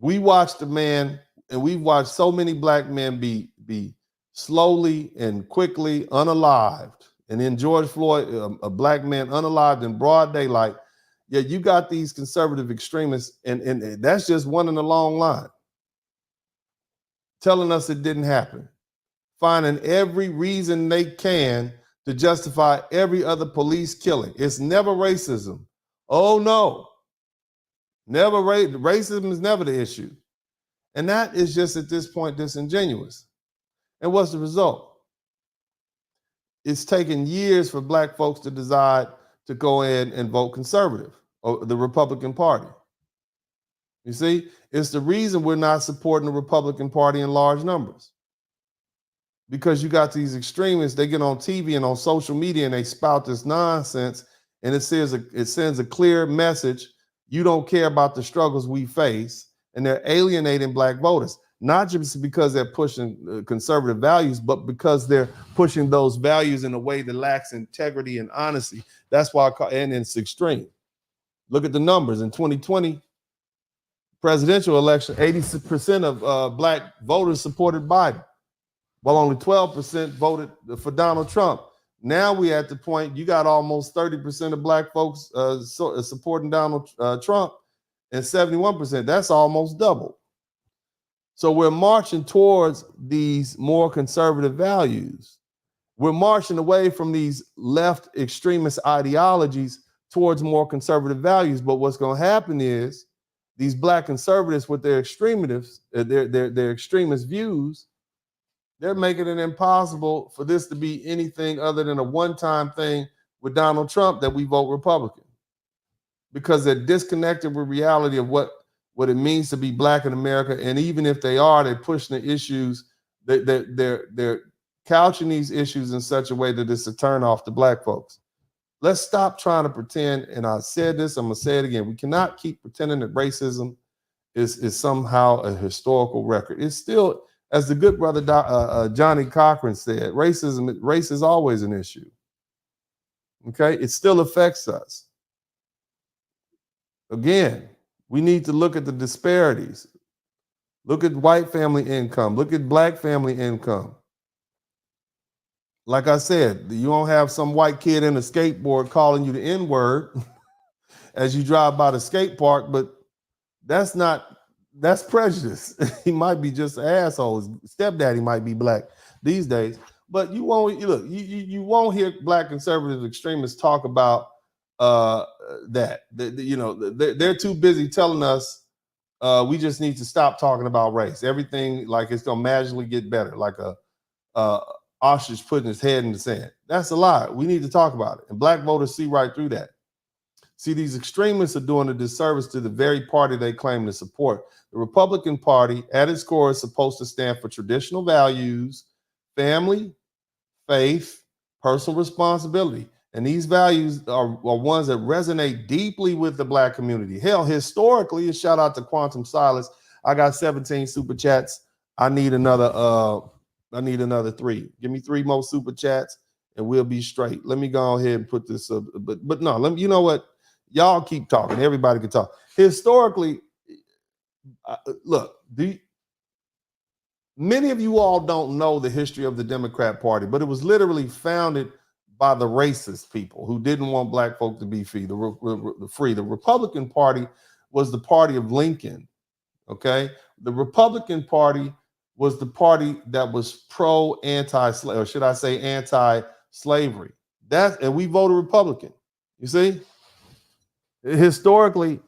We watched a man, and we've watched so many Black men be slowly and quickly unalived. And then George Floyd, a Black man unalived in broad daylight. Yet you got these conservative extremists, and that's just one in a long line, telling us it didn't happen, finding every reason they can to justify every other police killing. It's never racism. Oh no. Never racism is never the issue. And that is just at this point disingenuous. And what's the result? It's taken years for Black folks to decide to go in and vote conservative, or the Republican Party. You see, it's the reason we're not supporting the Republican Party in large numbers. Because you got these extremists, they get on TV and on social media and they spout this nonsense, and it sends a clear message. You don't care about the struggles we face, and they're alienating Black voters, not just because they're pushing conservative values, but because they're pushing those values in a way that lacks integrity and honesty. That's why and it's extreme. Look at the numbers. In 2020 presidential election, 80% of Black voters supported Biden, while only 12% voted for Donald Trump. Now we're at the point you got almost 30% of Black folks supporting Donald Trump and 71%. That's almost double. So we're marching towards these more conservative values. We're marching away from these left extremist ideologies towards more conservative values. But what's going to happen is these Black conservatives with their extremists, their extremist views, they're making it impossible for this to be anything other than a one-time thing with Donald Trump that we vote Republican, because they're disconnected with reality of what it means to be Black in America. And even if they are, they're pushing the issues, they're couching these issues in such a way that it's a turnoff to Black folks. Let's stop trying to pretend, and I said this, I'm going to say it again, we cannot keep pretending that racism is somehow a historical record. It's still, as the good brother Johnny Cochran said, race is always an issue. Okay, it still affects us. Again, we need to look at the disparities. Look at white family income. Look at Black family income. Like I said, you don't have some white kid in a skateboard calling you the N-word as you drive by the skate park, but that's prejudice. He might be just an asshole. His stepdaddy might be Black these days, but you won't hear Black conservative extremists talk about that. They're too busy telling us we just need to stop talking about race. Everything like it's gonna magically get better, like a ostrich putting his head in the sand. That's a lie. We need to talk about it, and Black voters see right through that. See, these extremists are doing a disservice to the very party they claim to support. The Republican Party, at its core, is supposed to stand for traditional values, family, faith, personal responsibility. And these values are ones that resonate deeply with the Black community. Hell, historically, a shout out to Quantum Silas. I got 17 super chats. I need another I need another 3. Give me 3 more super chats and we'll be straight. Let me go ahead and put this up. But no, you know what? Y'all keep talking. Everybody can talk. Historically, look, many of you all don't know the history of the Democrat Party, but it was literally founded by the racist people who didn't want black folk to be free. The Republican Party was the party of Lincoln, okay? The Republican Party was the party that was pro-anti-slavery, or should I say anti-slavery. And we voted Republican, you see? Historically,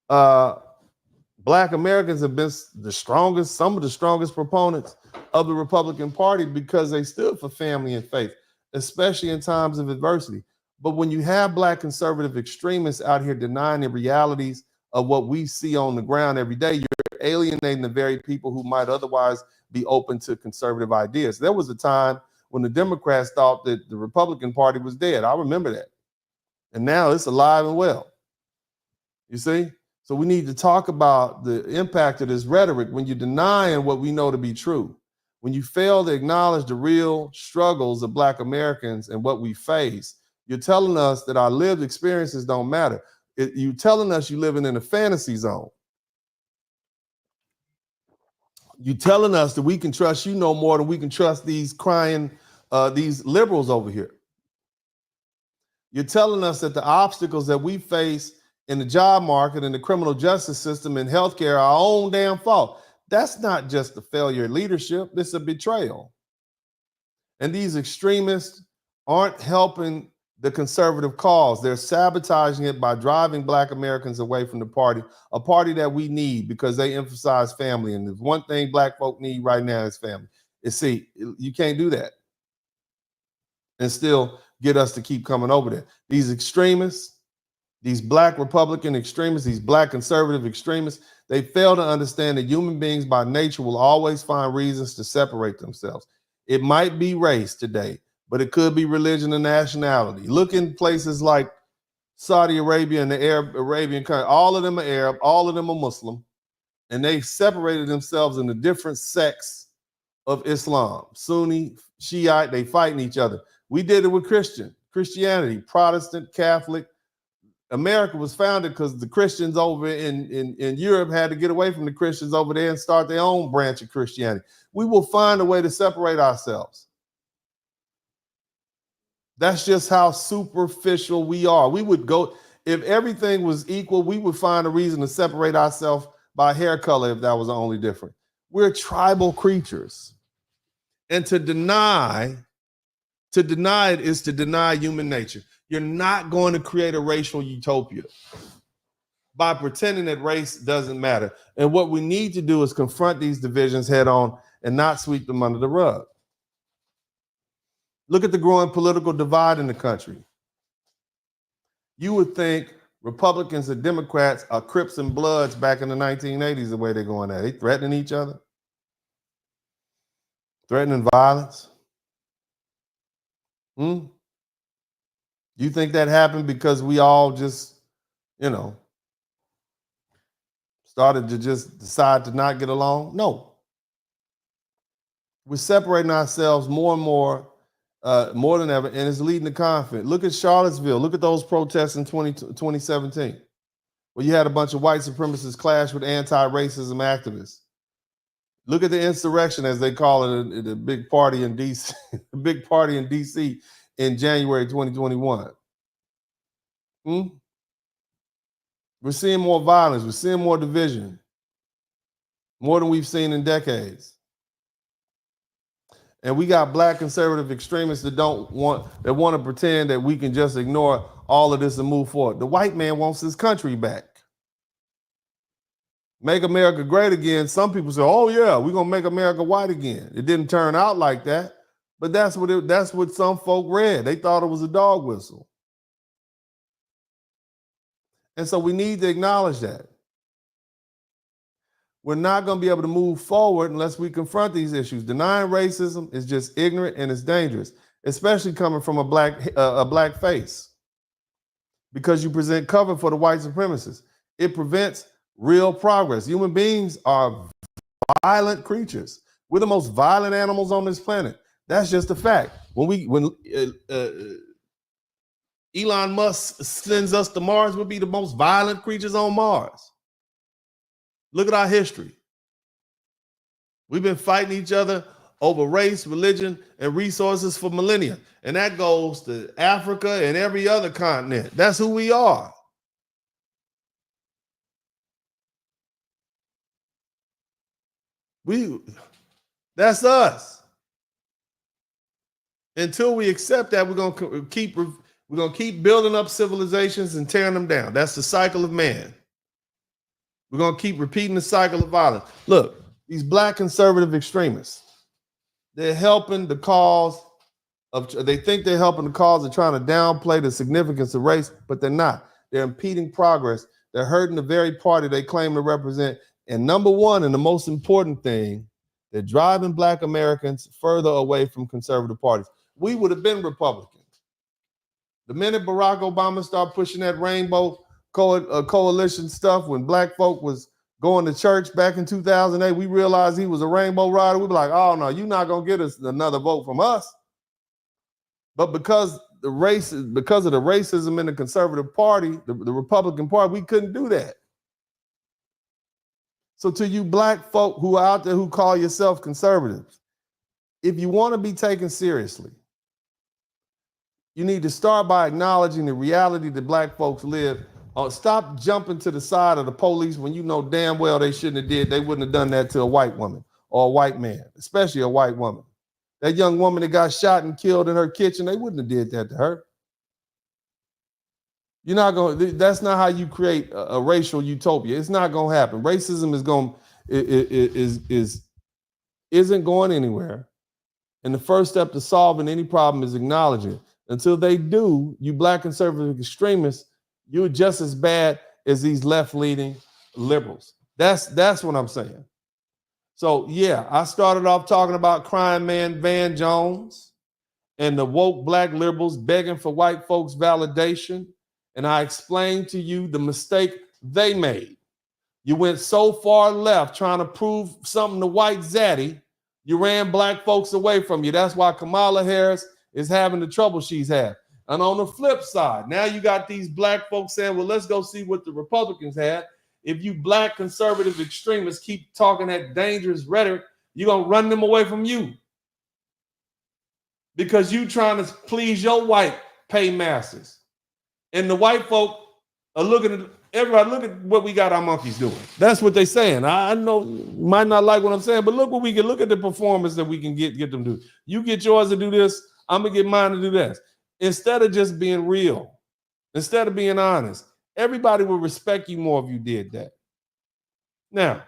Black Americans have been some of the strongest proponents of the Republican Party because they stood for family and faith, especially in times of adversity. But when you have Black conservative extremists out here denying the realities of what we see on the ground every day, you're alienating the very people who might otherwise be open to conservative ideas. There was a time when the Democrats thought that the Republican Party was dead. I remember that. And now it's alive and well. You see? So we need to talk about the impact of this rhetoric when you're denying what we know to be true. When you fail to acknowledge the real struggles of Black Americans and what we face, you're telling us that our lived experiences don't matter. You're telling us you're living in a fantasy zone. You're telling us that we can trust you no more than we can trust these these liberals over here. You're telling us that the obstacles that we face in the job market, in the criminal justice system, in healthcare, are our own damn fault. That's not just a failure of leadership, it's a betrayal. And these extremists aren't helping the conservative cause. They're sabotaging it by driving Black Americans away from the party, a party that we need because they emphasize family. And there's one thing Black folk need right now is family. You can't do that and still get us to keep coming over there. These extremists, these Black Republican extremists, these Black conservative extremists, they fail to understand that human beings by nature will always find reasons to separate themselves. It might be race today, but it could be religion and nationality. Look in places like Saudi Arabia and the Arabian country. All of them are Arab, all of them are Muslim, and they separated themselves into different sects of Islam. Sunni, Shiite, they fighting each other. We did it with Christianity, Protestant, Catholic. America was founded because the Christians over in Europe had to get away from the Christians over there and start their own branch of Christianity. We will find a way to separate ourselves. That's just how superficial we are. We would go, if everything was equal, we would find a reason to separate ourselves by hair color if that was the only difference. We're tribal creatures. And to deny it is to deny human nature. You're not going to create a racial utopia by pretending that race doesn't matter. And what we need to do is confront these divisions head on and not sweep them under the rug. Look at the growing political divide in the country. You would think Republicans and Democrats are Crips and Bloods back in the 1980s, the way they're going at it. They threatening each other, threatening violence. You think that happened because we all just, started to just decide to not get along? No. We're separating ourselves more and more than ever, and it's leading to conflict. Look at Charlottesville. Look at those protests in 2017, where you had a bunch of white supremacists clash with anti-racism activists. Look at the insurrection, as they call it, the big party in DC, the big party in DC in January 2021. We're seeing more violence. We're seeing more division, more than we've seen in decades. And we got Black conservative extremists that want to pretend that we can just ignore all of this and move forward. The white man wants his country back. Make America great again. Some people say, oh yeah, we're gonna make America white again. It didn't turn out like that, but that's what some folk read. They thought it was a dog whistle. And so we need to acknowledge that. We're not going to be able to move forward unless we confront these issues. Denying racism is just ignorant and it's dangerous, especially coming from a black face, because you present cover for the white supremacists. It prevents real progress. Human beings are violent creatures. We're the most violent animals on this planet. That's just a fact. When Elon Musk sends us to Mars, we'll be the most violent creatures on Mars. Look at our history. We've been fighting each other over race, religion, and resources for millennia. And that goes to Africa and every other continent. That's who we are. That's us. Until we accept that, we're gonna keep building up civilizations and tearing them down. That's the cycle of man. We're gonna keep repeating the cycle of violence. Look, these black conservative extremists, they're helping the cause of, they think they're helping the cause of trying to downplay the significance of race, but they're not. They're impeding progress. They're hurting the very party they claim to represent. And number one, and the most important thing, they're driving black Americans further away from conservative parties. We would have been Republicans. The minute Barack Obama started pushing that rainbow coalition stuff, when black folk was going to church back in 2008, we realized he was a rainbow rider. We'd be like, oh no, you're not gonna get us another vote from us. But because of the racism in the conservative party, the Republican Party, we couldn't do that. So to you black folk who are out there who call yourself conservatives, if you want to be taken seriously, you need to start by acknowledging the reality that black folks live. Stop jumping to the side of the police when you know damn well they shouldn't have did. They wouldn't have done that to a white woman or a white man, especially a white woman. That young woman that got shot and killed in her kitchen, they wouldn't have did that to her. You're not going. That's not how you create a racial utopia. It's not going to happen. Racism isn't going anywhere. And the first step to solving any problem is acknowledging it. Until they do, you black conservative extremists, you're just as bad as these left-leaning liberals. That's what I'm saying. So yeah, I started off talking about crime man Van Jones and the woke black liberals begging for white folks' validation. And I explained to you the mistake they made. You went so far left trying to prove something to white zaddy, you ran black folks away from you. That's why Kamala Harris is having the trouble she's had. And on the flip side, now you got these black folks saying, well, let's go see what the Republicans had. If you black conservative extremists keep talking that dangerous rhetoric, you're going to run them away from you. Because you trying to please your white paymasters. And the white folk are looking at everybody, look at what we got our monkeys doing. That's what they're saying. I know you might not like what I'm saying, but look what we can, look at the performance that we can get them to do. You get yours to do this, I'm going to get mine to do this. Instead of just being real, instead of being honest, everybody would respect you more if you did that. Now,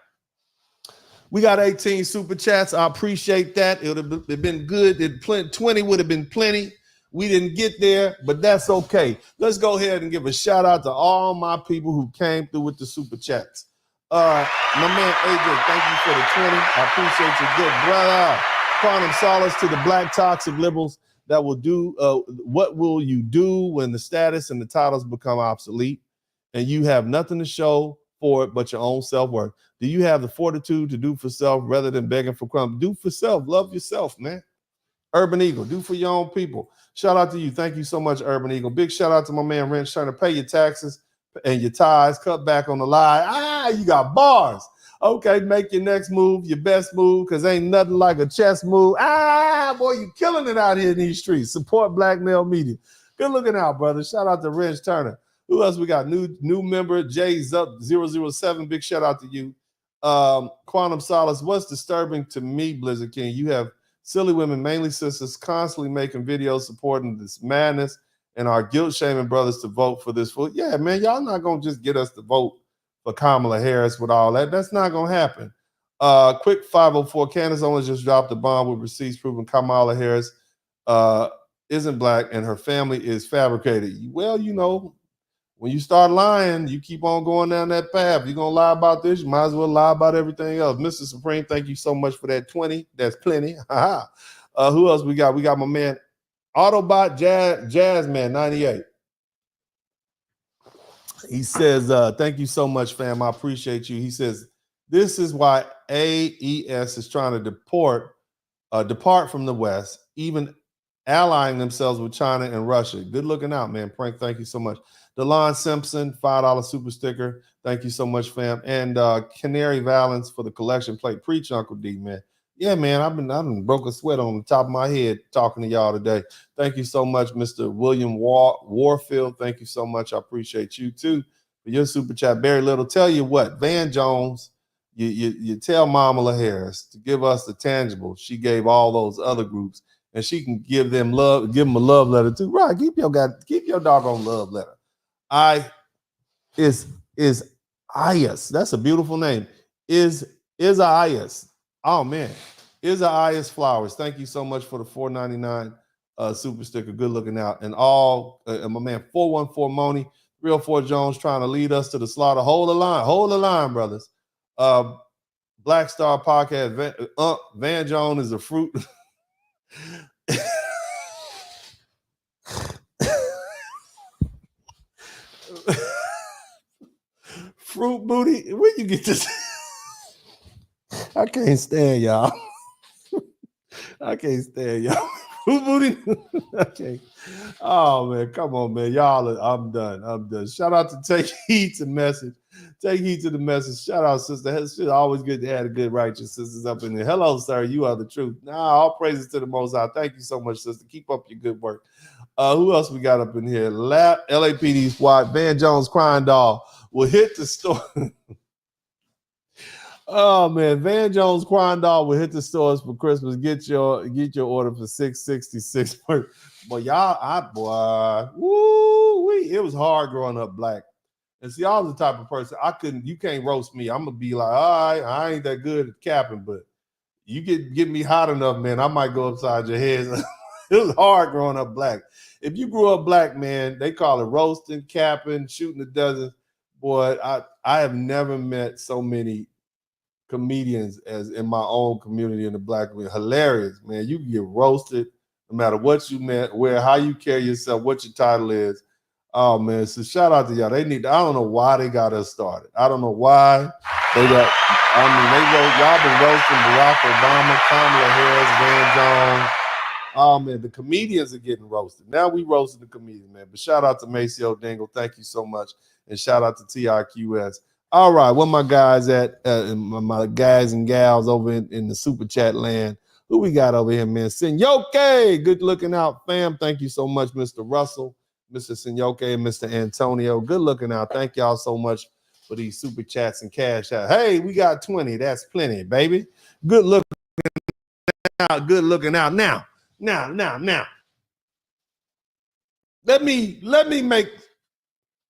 we got 18 super chats. I appreciate that. It would have been good. 20 would have been plenty. We didn't get there, but that's okay. Let's go ahead and give a shout out to all my people who came through with the super chats. My man AJ, thank you for the 20. I appreciate you, good brother. Quantum solace to the black toxic liberals that will do. What will you do when the status and the titles become obsolete and you have nothing to show for it but your own self-worth? Do you have the fortitude to do for self rather than begging for crumbs? Do for self. Love yourself, man. Urban Eagle, do for your own people. Shout out to you. Thank you so much, Urban Eagle. Big shout out to my man Wrench, trying to pay your taxes and your tithes, cut back on the lie. You got bars. Okay, make your next move your best move, because ain't nothing like a chess move. Boy, you killing it out here in these streets. Support black male media. Good looking out, brother. Shout out to Reg Turner. Who else we got? New member, Jay Zup 007. Big shout out to you. Quantum Solace. What's disturbing to me, Blizzard King? You have silly women, mainly sisters, constantly making videos supporting this madness and our guilt-shaming brothers to vote for this fool. Yeah, man, y'all not going to just get us to vote for Kamala Harris with all that. That's not going to happen. Quick 504, Candace Owens just dropped a bomb with receipts proving Kamala Harris isn't black and her family is fabricated. Well, you know, when you start lying, you keep on going down that path. You're going to lie about this, you might as well lie about everything else. Mr. Supreme, thank you so much for that 20. That's plenty. Who else we got? We got my man, Autobot Jazzman 98. He says, thank you so much, fam. I appreciate you. He says, This is why AES is trying to depart from the West, even allying themselves with China and Russia. Good looking out, man. Frank, thank you so much. DeLon Simpson, $5 super sticker. Thank you so much, fam. And Canary Valance for the collection plate. Preach, Uncle D, man. Yeah, man, I've been broke a sweat on the top of my head talking to y'all today. Thank you so much, Mr. William Warfield. Thank you so much. I appreciate you too for your super chat. Barry Little, tell you what, Van Jones, you tell Kamala Harris to give us the tangible she gave all those other groups, and she can give them love, give them a love letter too. Right? Keep your doggone love letter. Is Ayas. That's a beautiful name. Is Ayas. Oh man, is Ayas Flowers. Thank you so much for the $4.99 super sticker. Good looking out. And all my man 414 Moni, Real 4 Jones trying to lead us to the slaughter. Hold the line, brothers. Black Star Podcast. Van Jones is a fruit. Fruit booty. Where you get this? I can't stand y'all. I can't stand y'all. Fruit booty. Okay. Oh man, come on, man. I'm done. Shout out to Take Heed to Message. Take heed to the message. Shout out, sister. It's always good to have a good righteous sisters up in there. Hello, sir. You are the truth. All praises to the Most High. Thank you so much, sister. Keep up your good work. Who else we got up in here? LAPD squad. Van Jones crying doll will hit the store. Oh man, Van Jones crying doll will hit the stores for Christmas. Get your order for $6.66. Boy, it was hard growing up black. And see, I was the type of person you can't roast me. I'm gonna be like, all right, I ain't that good at capping, but you get me hot enough, man, I might go upside your head. It was hard growing up black. If you grew up black, man, they call it roasting, capping, shooting a dozen. Boy, I have never met so many comedians as in my own community in the black community. Hilarious, man. You can get roasted no matter what you meant, how you carry yourself, what your title is. Oh man, so shout out to y'all. I don't know why they got us started. I don't know why y'all been roasting Barack Obama, Kamala Harris, Van Jones. Oh man, the comedians are getting roasted. Now we roasting the comedians, man. But shout out to Maceo Dingle. Thank you so much. And shout out to TIQS. All right, where my guys at? My guys and gals over in the super chat land. Who we got over here, man? Senyoke, good looking out, fam. Thank you so much, Mr. Russell, Mr. Senyoke, and Mr. Antonio. Good looking out. Thank y'all so much for these super chats and cash out. Hey, we got 20. That's plenty, baby. Good looking out. Good looking out. Now. Let me make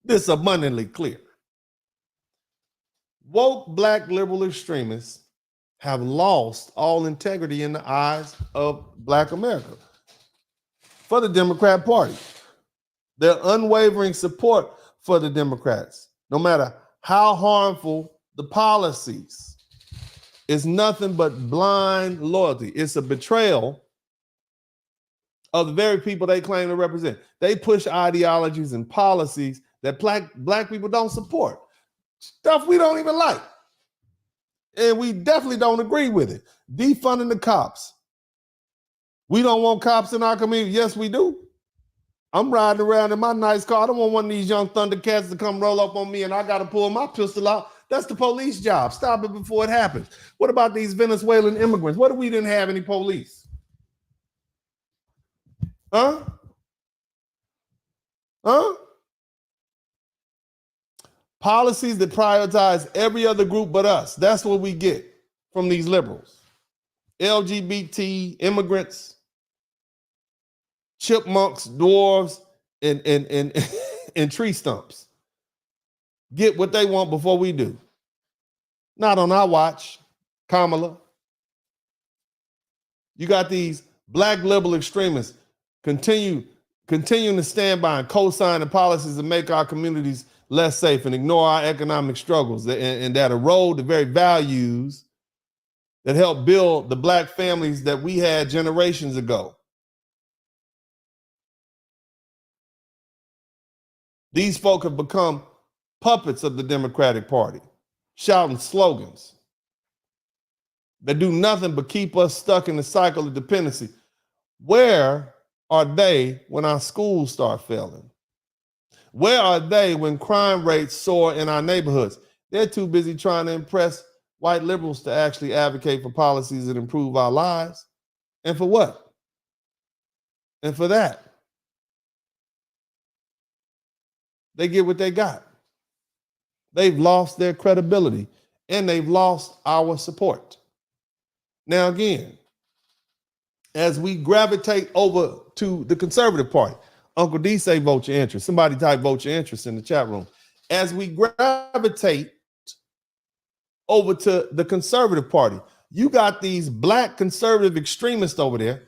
this abundantly clear. Woke black liberal extremists have lost all integrity in the eyes of black America for the Democrat Party. Their unwavering support for the Democrats, no matter how harmful the policies, is nothing but blind loyalty. It's a betrayal of the very people they claim to represent. They push ideologies and policies that black people don't support. Stuff we don't even like. And we definitely don't agree with it. Defunding the cops. We don't want cops in our community. Yes, we do. I'm riding around in my nice car. I don't want one of these young Thundercats to come roll up on me and I got to pull my pistol out. That's the police job. Stop it before it happens. What about these Venezuelan immigrants? What if we didn't have any police? Huh? Policies that prioritize every other group but us. That's what we get from these liberals. LGBT, immigrants, chipmunks, dwarves, and tree stumps. Get what they want before we do. Not on our watch, Kamala. You got these black liberal extremists continuing to stand by and co-sign the policies that make our communities less safe and ignore our economic struggles and that erode the very values that helped build the black families that we had generations ago. These folk have become puppets of the Democratic Party, shouting slogans. that do nothing but keep us stuck in the cycle of dependency. Where are they when our schools start failing? Where are they when crime rates soar in our neighborhoods? They're too busy trying to impress white liberals to actually advocate for policies that improve our lives. And for what? And for that, they get what they got. They've lost their credibility and they've lost our support. Now, again, as we gravitate over to the conservative party, Uncle D say vote your interest. Somebody type vote your interest in the chat room. As we gravitate over to the conservative party, you got these black conservative extremists over there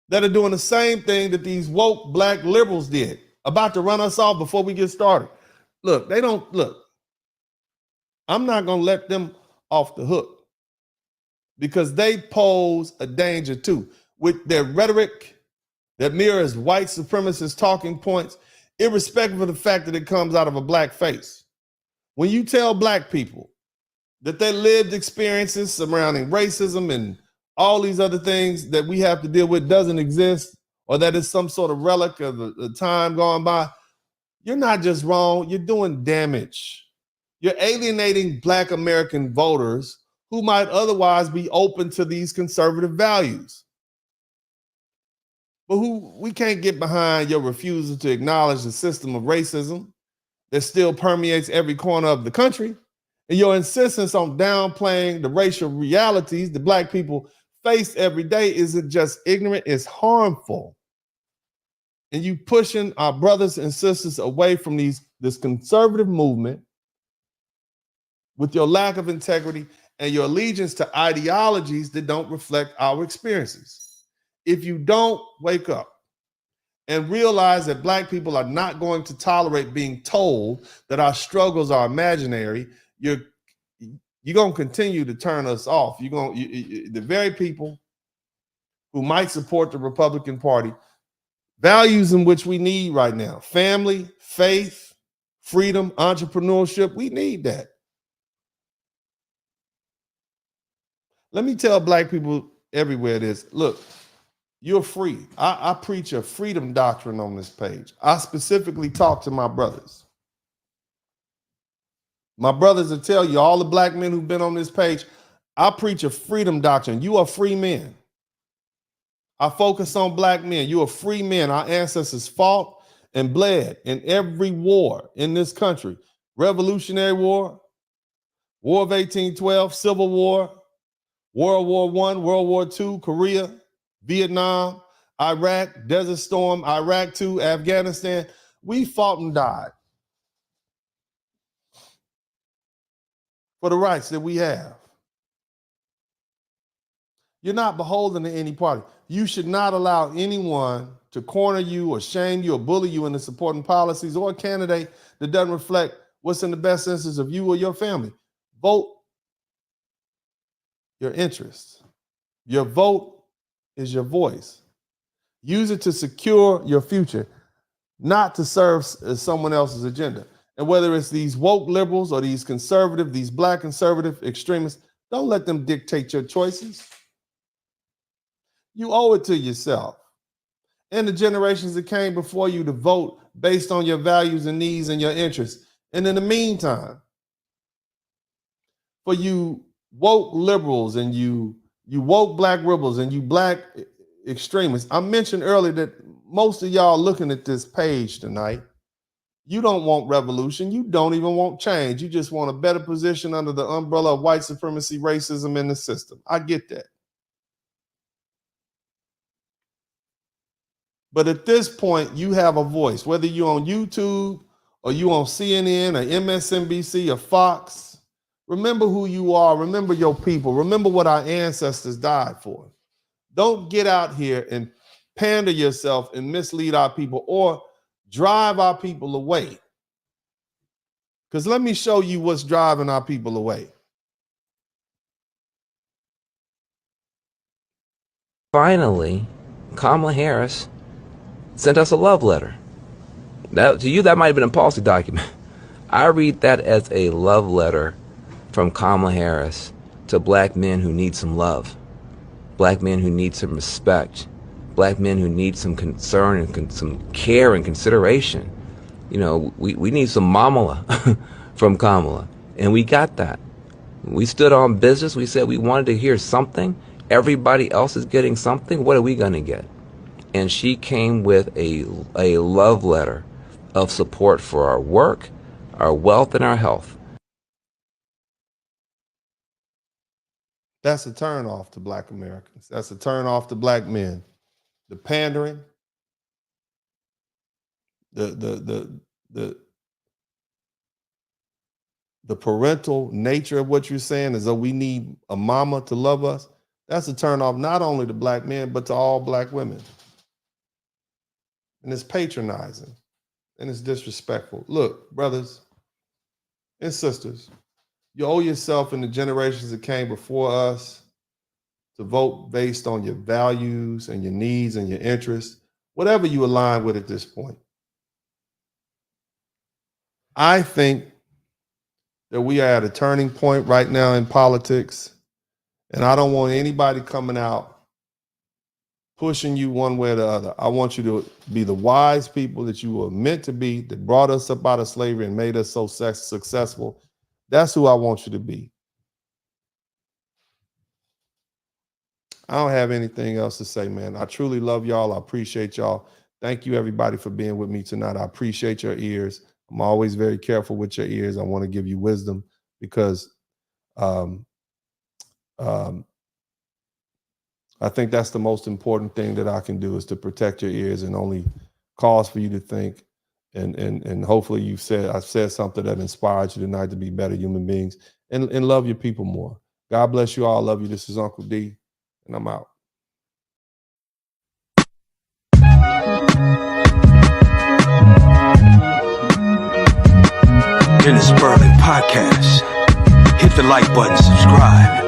that are doing the same thing that these woke black liberals did, about to run us off before we get started. Look, I'm not going to let them off the hook because they pose a danger too with their rhetoric that mirrors white supremacist talking points, irrespective of the fact that it comes out of a black face. When you tell black people that their lived experiences surrounding racism and all these other things that we have to deal with doesn't exist, or that it's some sort of relic of the time gone by, you're not just wrong, you're doing damage. You're alienating black American voters who might otherwise be open to these conservative values. But we can't get behind your refusal to acknowledge the system of racism that still permeates every corner of the country, and your insistence on downplaying the racial realities that black people face every day isn't just ignorant, it's harmful. And you pushing our brothers and sisters away from this conservative movement with your lack of integrity and your allegiance to ideologies that don't reflect our experiences. If you don't wake up and realize that black people are not going to tolerate being told that our struggles are imaginary, you're going to continue to turn us off. The very people who might support the Republican Party, values in which we need right now, family, faith, freedom, entrepreneurship, we need that. Let me tell black people everywhere this. Look, you're free. I preach a freedom doctrine on this page. I specifically talk to my brothers. My brothers will tell you, all the black men who've been on this page, I preach a freedom doctrine. You are free men. I focus on black men. You are free men. Our ancestors fought and bled in every war in this country. Revolutionary War, War of 1812, Civil War, World War I, World War II, Korea, Vietnam, Iraq, Desert Storm, Iraq II, Afghanistan. We fought and died for the rights that we have. You're not beholden to any party. You should not allow anyone to corner you or shame you or bully you into supporting policies or a candidate that doesn't reflect what's in the best interest of you or your family. Vote your interests. Your vote is your voice. Use it to secure your future, not to serve someone else's agenda. And whether it's these woke liberals or these conservative, these black conservative extremists, don't let them dictate your choices. You owe it to yourself and the generations that came before you to vote based on your values and needs and your interests. And in the meantime, for you woke liberals and you woke black rebels and you black extremists, I mentioned earlier that most of y'all looking at this page tonight, you don't want revolution. You don't even want change. You just want a better position under the umbrella of white supremacy, racism in the system. I get that. But at this point, you have a voice, whether you're on YouTube or you on CNN or MSNBC or Fox. Remember who you are. Remember your people. Remember what our ancestors died for. Don't get out here and pander yourself and mislead our people or drive our people away. Because let me show you what's driving our people away. Finally, Kamala Harris sent us a love letter. To you, that might have been a policy document. I read that as a love letter from Kamala Harris to black men who need some love, black men who need some respect, black men who need some concern and some care and consideration. You know, we need some mamala from Kamala, and we got that. We stood on business. We said we wanted to hear something. Everybody else is getting something. What are we going to get? And she came with a love letter of support for our work, our wealth, and our health. That's a turn off to black Americans. That's a turn off to black men. The pandering, the parental nature of what you're saying, as though we need a mama to love us. That's a turn off not only to black men, but to all black women. And it's patronizing and it's disrespectful. Look, brothers and sisters, you owe yourself and the generations that came before us to vote based on your values and your needs and your interests, whatever you align with at this point. I think that we are at a turning point right now in politics, and I don't want anybody coming out pushing you one way or the other. I want you to be the wise people that you were meant to be, that brought us up out of slavery and made us so successful. That's who I want you to be. I don't have anything else to say, man. I truly love y'all. I appreciate y'all. Thank you, everybody, for being with me tonight. I appreciate your ears. I'm always very careful with your ears. I want to give you wisdom because I think that's the most important thing that I can do, is to protect your ears and only cause for you to think. And hopefully I've said something that inspired you tonight to be better human beings and love your people more. God bless you all. I love you. This is Uncle D, and I'm out. In the Spurling podcast, hit the like button, subscribe.